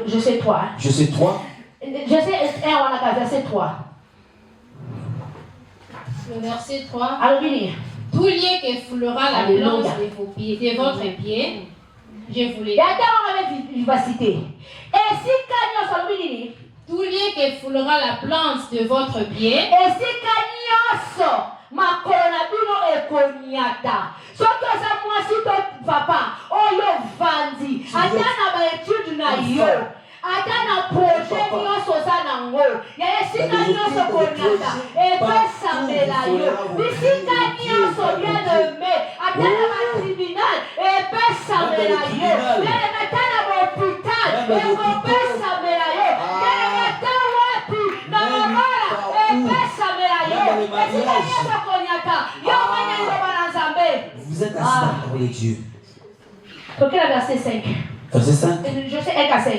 Josué 3. Josué 3. Verset 3. Le verset 3. Tout lieu que foulera la plante de vos pieds, de votre pied, je vous l'ai dit. Tout lieu que foulera la plante de votre pied, atana projet nyonso za nango ya esika nyonso konyata epesambela yo bisika nyonso bien aimé atana batribunal epesambela yo bien atana bahôpital epesambela yo bien atana wapi na mamala epesambela yo esika nyonso konyata yo mwenye liloba na Nzambe. Vous êtes assis dans la parole de Dieu. Toquez la verset 5. Verset 5. Je sais 1 à 5.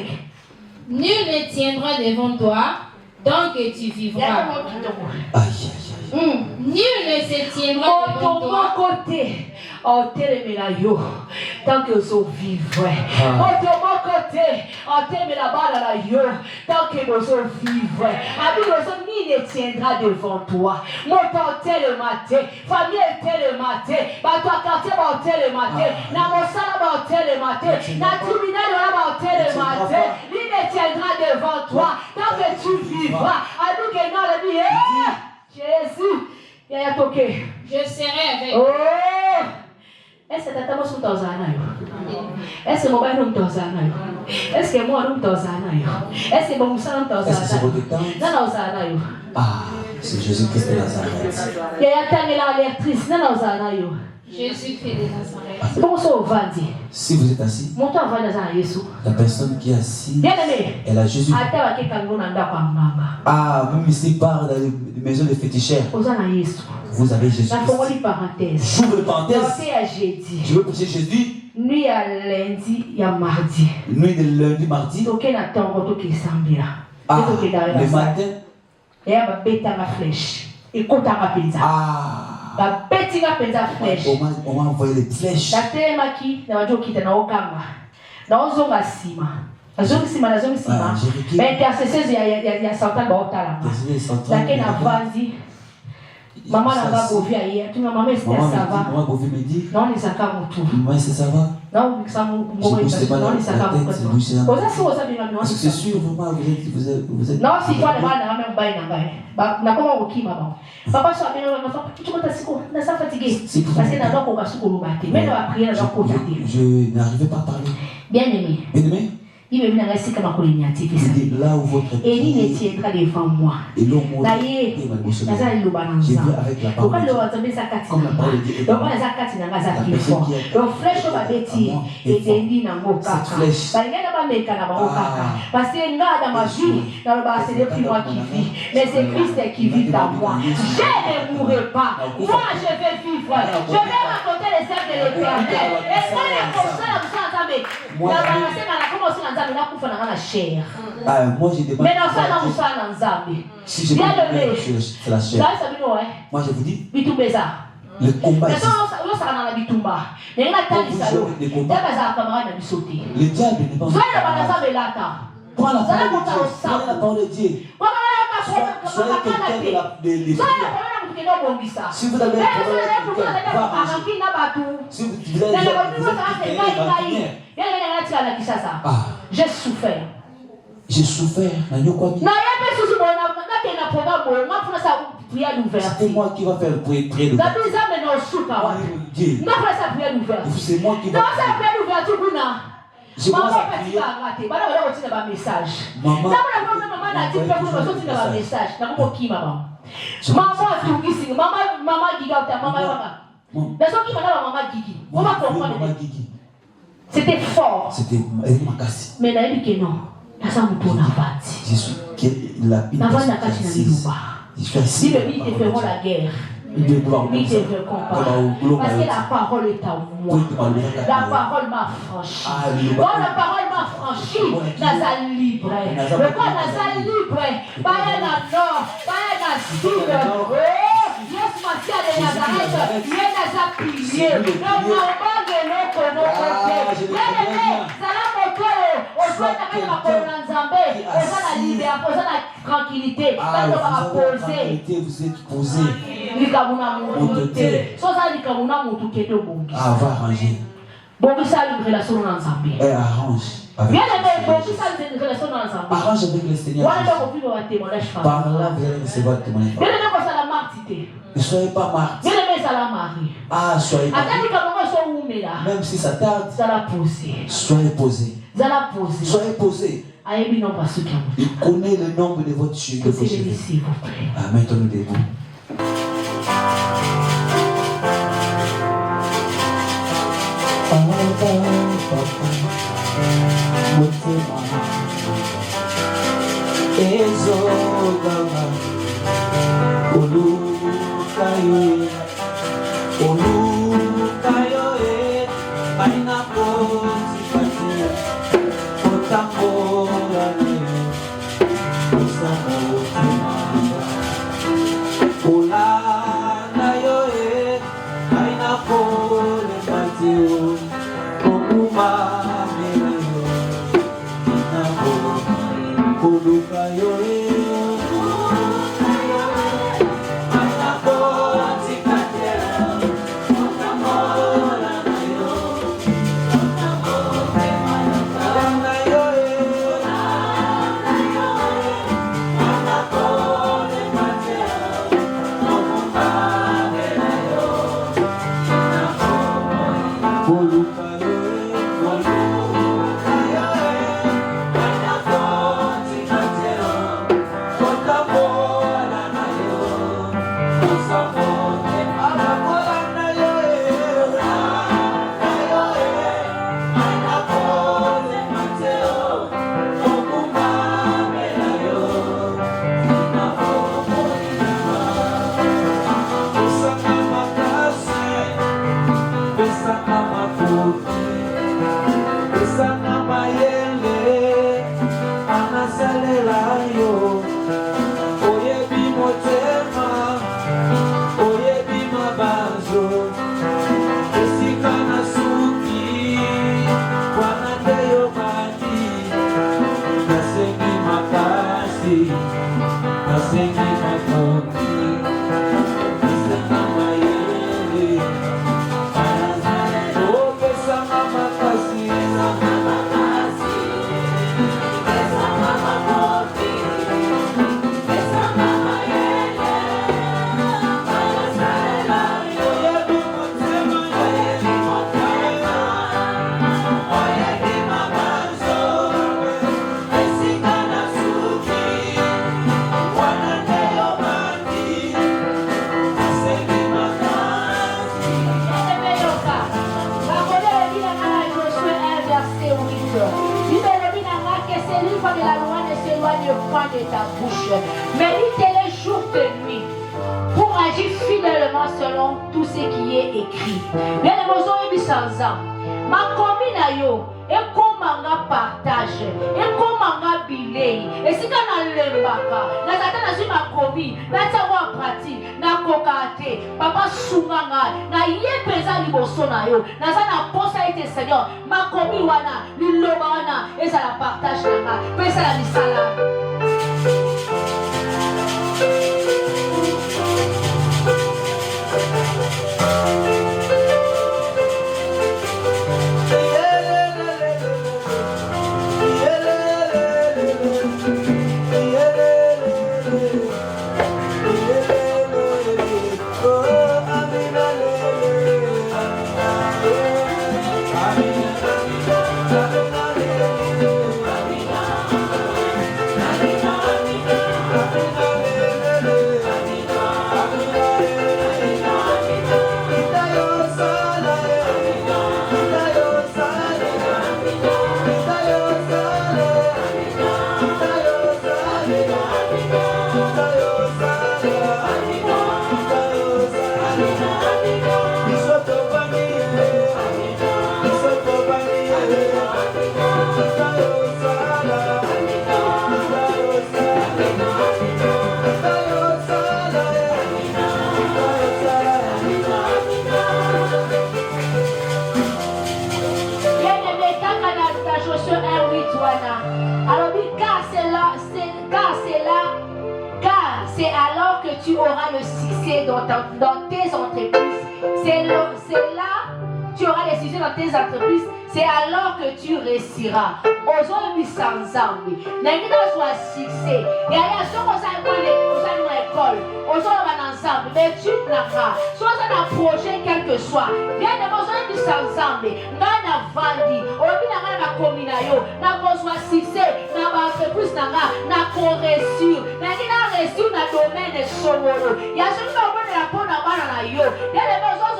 Nul ne tiendra devant toi, donc tu vivras. Nul ne se tiendra devant toi. Côté, en télémélayo, tant que vous vivez. En ton côté, en télémélayo, tant que vous vivez. Ami, ni ne tiendra devant toi. Mon temps le matin, famille le matin, toi quartier le matin, na mosala le matin, na tribunal le matin. Ni ne tiendra devant toi, tant que tu vivras. Ami, que non le dit, Jésus. Je serai avec vous. Est-ce que tata mosu tozana yo? Est-ce que mobile nous tozana yo? Est-ce que moi nous tozana yo? Est-ce que bon musala nous tozana? Est-ce que c'est votre temps? Non ozana yo. Ah, c'est Jésus-Christ de Nazareth. Il y a tangela l'actrice non ozana yo. Jésus-Christ de Nazareth. Bon so vandi. Si vous êtes assis, la personne qui est assise, elle a Jésus. Ah, même ici part dans les maisons de féticheurs. Vous avez Jésus. J'ouvre une parenthèse. Je veux prêcher Jésus. Nuit à lundi, il y a mardi. Nuit de lundi, mardi. Ah, le matin. Il y a une flèche. Et quand on a pizza. Ah. On m'a envoyé les flèches. intercesseuse ya Santa Baotala. Laquelle n'a pas dit. Maman n'a pas bovi hier. Tu m'as maman ça va. Non, les accords autour. Maman ça va. Non, ça c'est sûr, vous êtes. Non, si toi les balles même bail na bail. Na comment oki maman. Papa ça bien na fa tu comptes siko na ça fatigué. Parce que na donc on va se colombater. Mais dans la prière dans côté. Je n'arrivais pas à parler. Bien aimé. Bien aimé. Il me vient rester comme un coloniatif. Là où votre et il ne tiendra devant moi. Et l'homme d'ailleurs, ça il le balance. Avec la parole. Pourquoi le retourner sa carte? Donc on a sa carte n'a pas plus fort. Donc flèche va bêtir et t'es na moka. Bah il y a pas meka na moka. Parce que là dans ma vie, dans le bas c'est plus moi qui vis, mais c'est Christ qui vit dans moi. Je ne mourrai pas. Moi je vais vivre. Je vais raconter les œuvres de l'Éternel. Et quand les conseils vous entendez, la balancer dans la commencer dans la chair. Moi j'ai demandé. Mais dans ça, dans ça, dans Zambie. Si je c'est la chair. Moi je vous dis. Le combat. Le diable n'est pas. Prends la parole de Dieu. Soyez quelqu'un de l'esprit. Si vous avez un problème, si vous j'ai souffert. J'ai souffert. C'est moi qui va faire prier de Dieu. C'est moi qui va je commence à prier. C'était fort. C'était mais là il dit que non. Je suis la si le lit te feront la guerre. Ils te veulent comparer. Parce que la parole est à moi. La parole m'a franchi. Quand la parole m'a franchi, Naza libre. Mais quand Naza libre, pas un nord, pas un sud. Yes, Matia de Nazareth, il est Naza pilier. Le moment de l'autre, nos côtés. Bien-aimé, ça l'a montré. On doit avec la parole d'Anzambé. On a la liberté, on a la tranquillité. On va poser. Vous êtes posé. Ah, va arranger. Et arrange. Bien aimé, arrange avec le Seigneur. Par là, vous allez recevoir le témoignage. Ne soyez pas martyrs. Ah, soyez pas. Même si ça tarde, soyez posés. Soyez posés. Il connaît le nombre de votre cheveux. Ah, mettons-nous debout. Ezogama olukayo baina kozipati otambolane osamotimanga olanayo baina kolepati okumamelayo inako olukayo baina kozipati De ta bouche. Médite les jours de nuit pour agir fidèlement selon tout ce qui est écrit. Bien les besoins sans ma commune yo et comment on partage et comment on billet et si quand on l'embaka na tata na ma commune na tawa pratique na kokate papa sunganga na yepeza liboso na yo na za na posa ete Seigneur ma commune wana liloba wana et ça la partage na pesa la misala. Tu auras le succès dans tes entreprises. C'est là tu auras le succès dans tes entreprises. C'est alors que tu réussiras. Aujourd'hui, sans envie. N'importe soit succès. Et alors, si on s'en va à l'école, on s'en va ensemble. Mais tu n'as pas. Soit un projet, quel que soit. Bien, aujourd'hui, sans envie. N'a vendu. Aujourd'hui, n'a commune. N'a pas soit succès. N'a pas entreprise. N'a pas réussir. N'a pas réussir dans le domaine de Somoro. Il y a celui qui a de la peau dans la yo. Il y a les besoins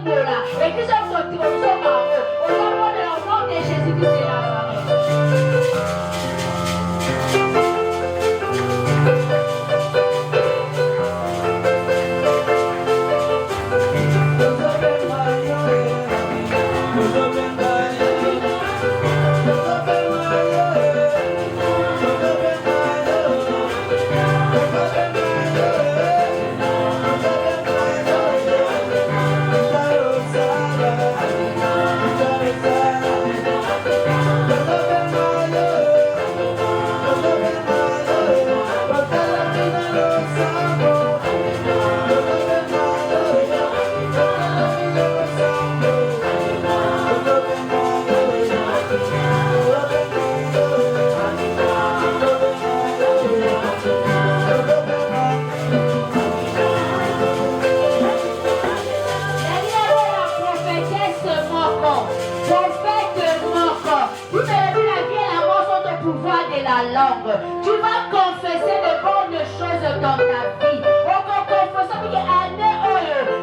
de là. Et qui sont sortis au nom de Jésus-Christ de Nazareth. Tu vas confesser de bonnes choses dans ta vie. On va confesser que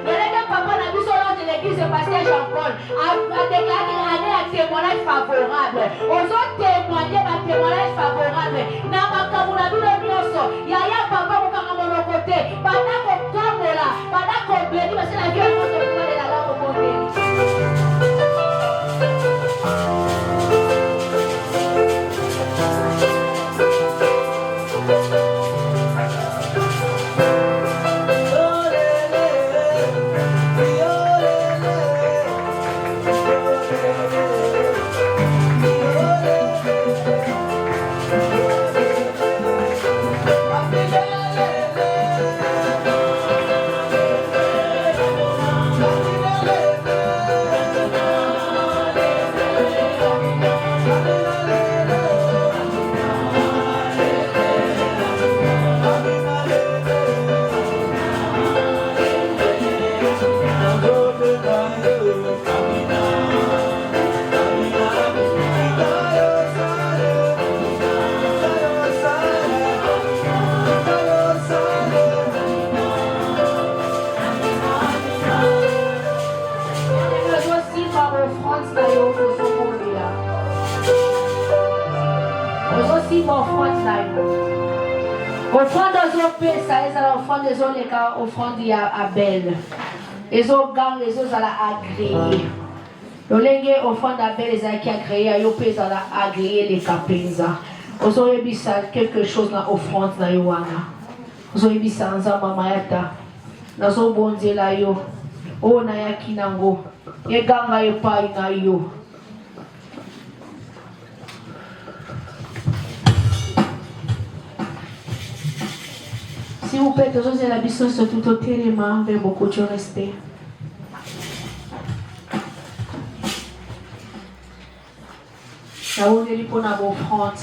l'année papa n'a vu sur l'ordre de l'église de pasteur Jean-Paul a déclaré l'année à témoignage favorable. Aux autres témoigner ma témoignage favorable. N'a pas comme on a vu le miosso. Yaya papa vous quand mon côté. Pendant qu'on tombe là, pendant qu'on bénit, parce que la vie est de pouvoir de la langue au côté. offrande na yo. Offrande ozopesa ezala offrande ezoleka offrande ya Abel. Ezoganga ezozala agréé. Lolenge offrande Abel ezalaki agréé yo pe ezala agréé leka penza. Ozoyebisa quelque chose na offrande na yo wana. Ozoyebisa nzamba mayata. Nazobonzela yo. O nayaki nango. Eganga epai na yo. S'il vous plaît, tous la biso sur tout au téléma avec beaucoup de respect. Nous allons pour notre offrande.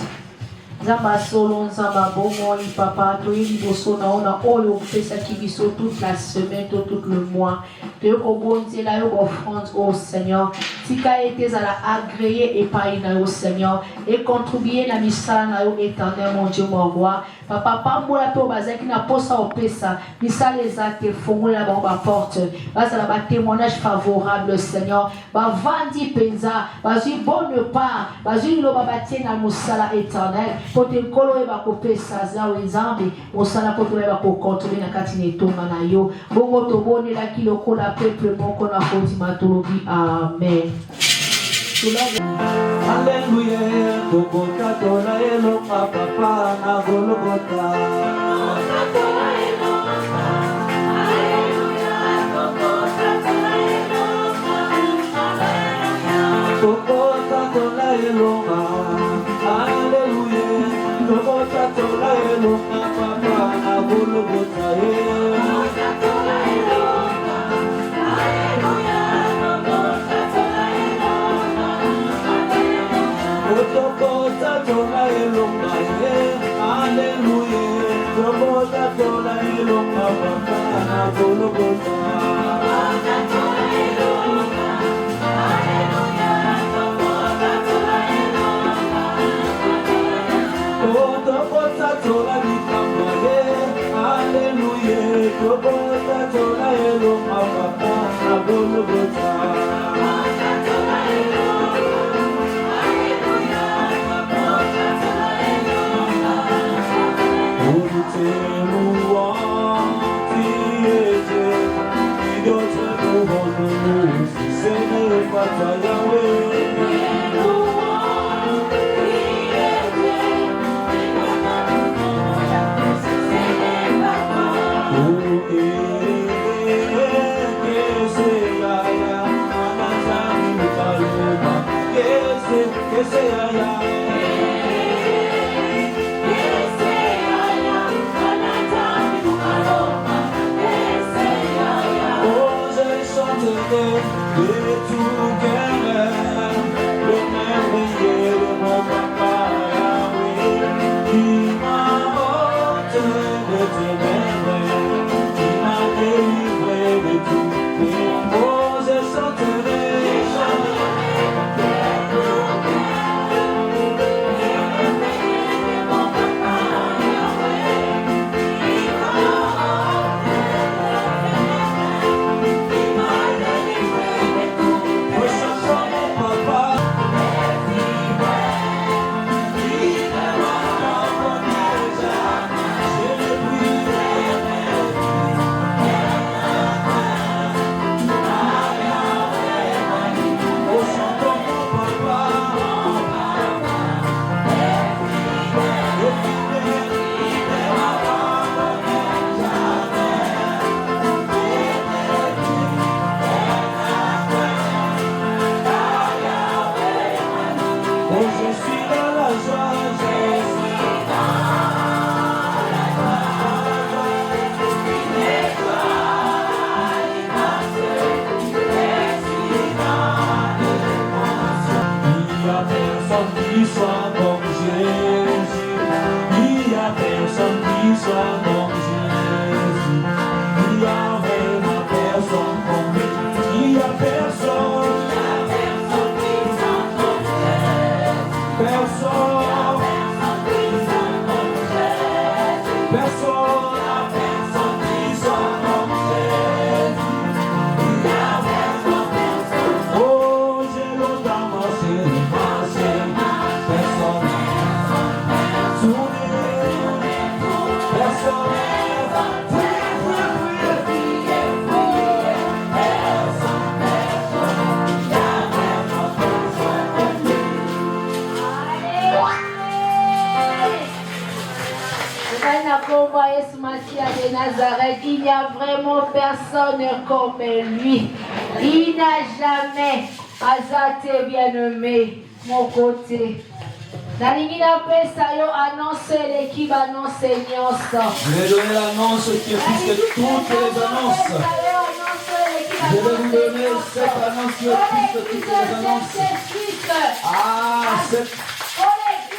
Zamba solo, zamba bongo, papa, toi liboso na ona oyo pesa kibiso toute la semaine, tout le mois. Te ko bonze la yo offrande au Seigneur. Tika était à la agréé et pas au Seigneur et contribuer la misala na yo éternel mon Dieu mon roi. Papa pambola to bazaki na posa au pesa, misala ezate fongola ba porte. Bazala ba témoignage favorable Seigneur. Ba vandi penza, bazui bonne part, bazui lo babatie na musala éternel. Pote kolo e bako pesa za wenzambi, musala pote e bako contrôler na kati netonga na yo. Bongo to bone la kiloko na peuple moko na koti matolobi. Amen. Alléluia, Tokota tola elo papa na Golgotha. Tokota tola elo Alléluia, Tokota tola elo papa na Golgotha. Tokota tola elonga Alléluia, Tokota tola elonga papa na Golgotha. Tokota tola likamba Alléluia, Tokota tola elonga papa na Golgotha. de Nazareth, il n'y a vraiment personne comme lui. Il n'a jamais azate bien-aimé, mon côté. Nalingina pesa yo annonce l'équipe annonce nyonso. Je vais donner l'annonce qui est plus que toutes les annonces. Je vais vous donner cette annonce qui est plus que toutes les annonces.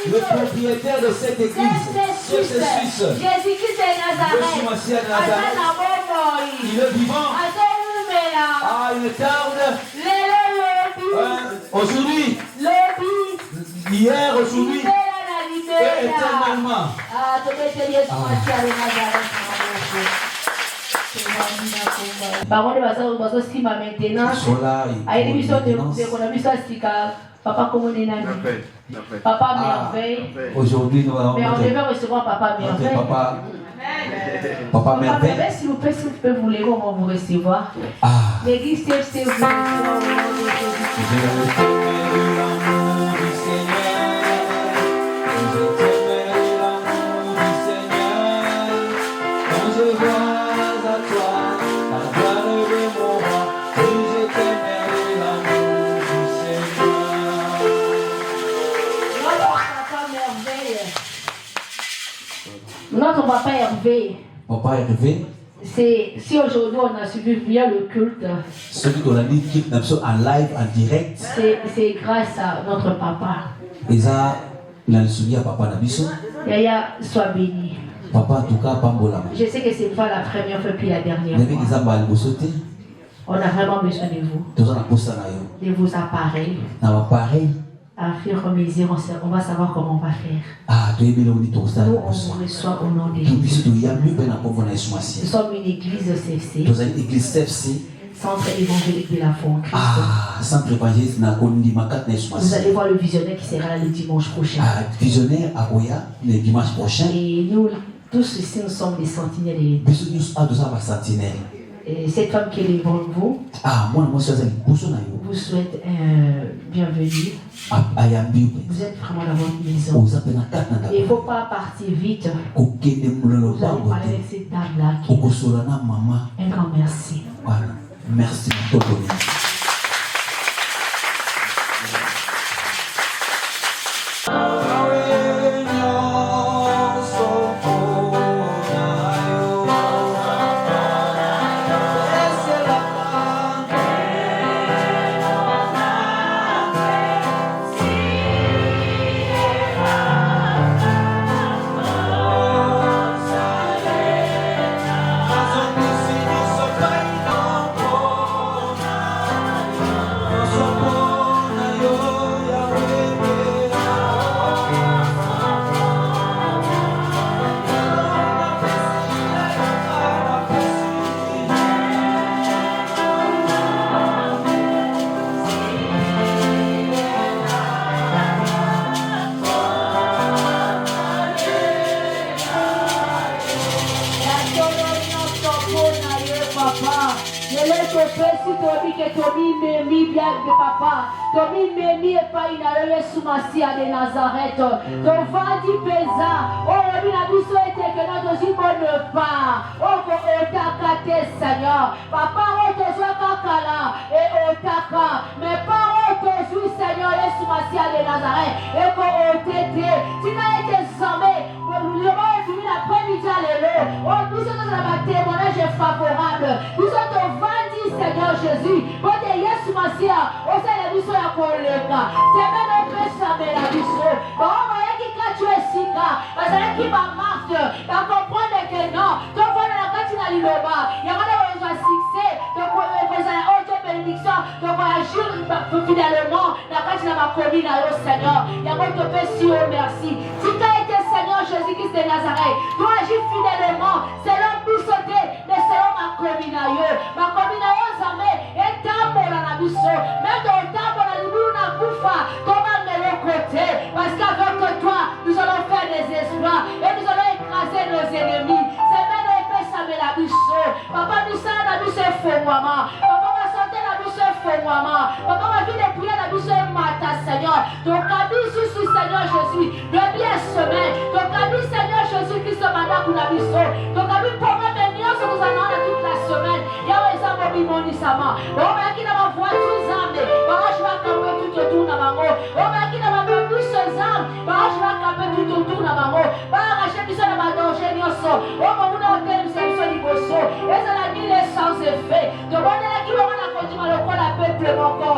Le propriétaire de cette église, c'est Suisse. Jésus-Christ de Nazareth. Il est vivant. Il tarde. Aujourd'hui. Hier, aujourd'hui. Et éternellement. Papa, comment on est là? Papa merveille. Aujourd'hui, nous allons. Mais on devait recevoir Papa merveille. Papa merveille. S'il vous plaît, si vous pouvez vous lever, on va vous recevoir. L'église, c'est vous. Notre papa Hervé. Papa Hervé. Si aujourd'hui on a suivi bien le culte. Celui qu'on a dit qu'il est en live, en direct. C'est grâce à notre papa. Et ça, il a le souvenir à papa Nabiso. Yaya, sois béni. Papa, en tout cas, Pambola. Je sais que ce n'est pas la première fois puis la dernière fois. On a vraiment besoin de vous. De vos appareils. À fur et à mesure, on va savoir comment on va faire. Nous, on vous reçoit au nom de Jésus. Nous sommes une église CFC. Centre évangélique de la foi en Christ. Vous allez voir le visionnaire qui sera là le dimanche prochain. Et nous, tous ici, nous sommes des sentinelles. Et cette femme qui est devant vous, vous souhaite bienvenue. Vous êtes vraiment dans votre maison. Il ne faut pas partir vite. Vous allez parler avec cette dame-là. Un grand merci. Merci pour tout. De Nazareth, ton vadi pesa, oh la biso était que notre zimbo ne pas, oh otakate Seigneur, papa otozwa kakala et otaka, mais pas otozwi Seigneur Yesu Masia de Nazareth, et que otete, tu n'as été jamais, le monde est venu l'après-midi à l'élo, oh nous sommes dans un témoignage favorable, nous sommes ton vadi Seigneur Jésus, pour que Yesu Masia, oh c'est la biso ya koleka, c'est même la biso. Bon, qui tu es sika, parce qui m'a marqué, t'as compris que non, ton bon la carte n'a liloba, il y a pas de succès, donc vous avez autre bénédiction, donc agir fidèlement, la carte n'a pas commis dans le Seigneur, il y a pas de si merci. Si tu as été Seigneur Jésus-Christ de Nazareth, tu agis fidèlement, c'est l'homme pour sauter, mais c'est l'homme à commis dans eux, ma commis dans eux, jamais, et t'as pour la biso, même ton temps pour la libre, on a bouffé, parce qu'avec toi, nous allons faire des exploits et nous allons écraser nos ennemis. C'est même le père, ça me la biche. Papa, nous sommes la biche faux, maman. Papa, va sortir la biche faux. maman. Papa, ma vie de prière la bise matin, Seigneur. Ton cabis sur Seigneur Jésus. De bien semaine. Ton cabis, Seigneur Jésus, qui se manda pour la bise. Ton cabis pour moi, mais nous sommes en toute la semaine. Yahweh, ça m'a mis mon isama. Oh, mais qui n'a pas voiture, Zamé. Bah, je vais camper tout autour de maman. Oh, mais qui n'a pas bus, Zam. Bah, je vais camper tout autour de maman. Bah, racheter ça dans ma danger, Nioso. Oh, mon hôtel, c'est un seul bosso. Et ça l'a mis les sans effet. De mon équipe, on a continué à le prendre la peuple encore.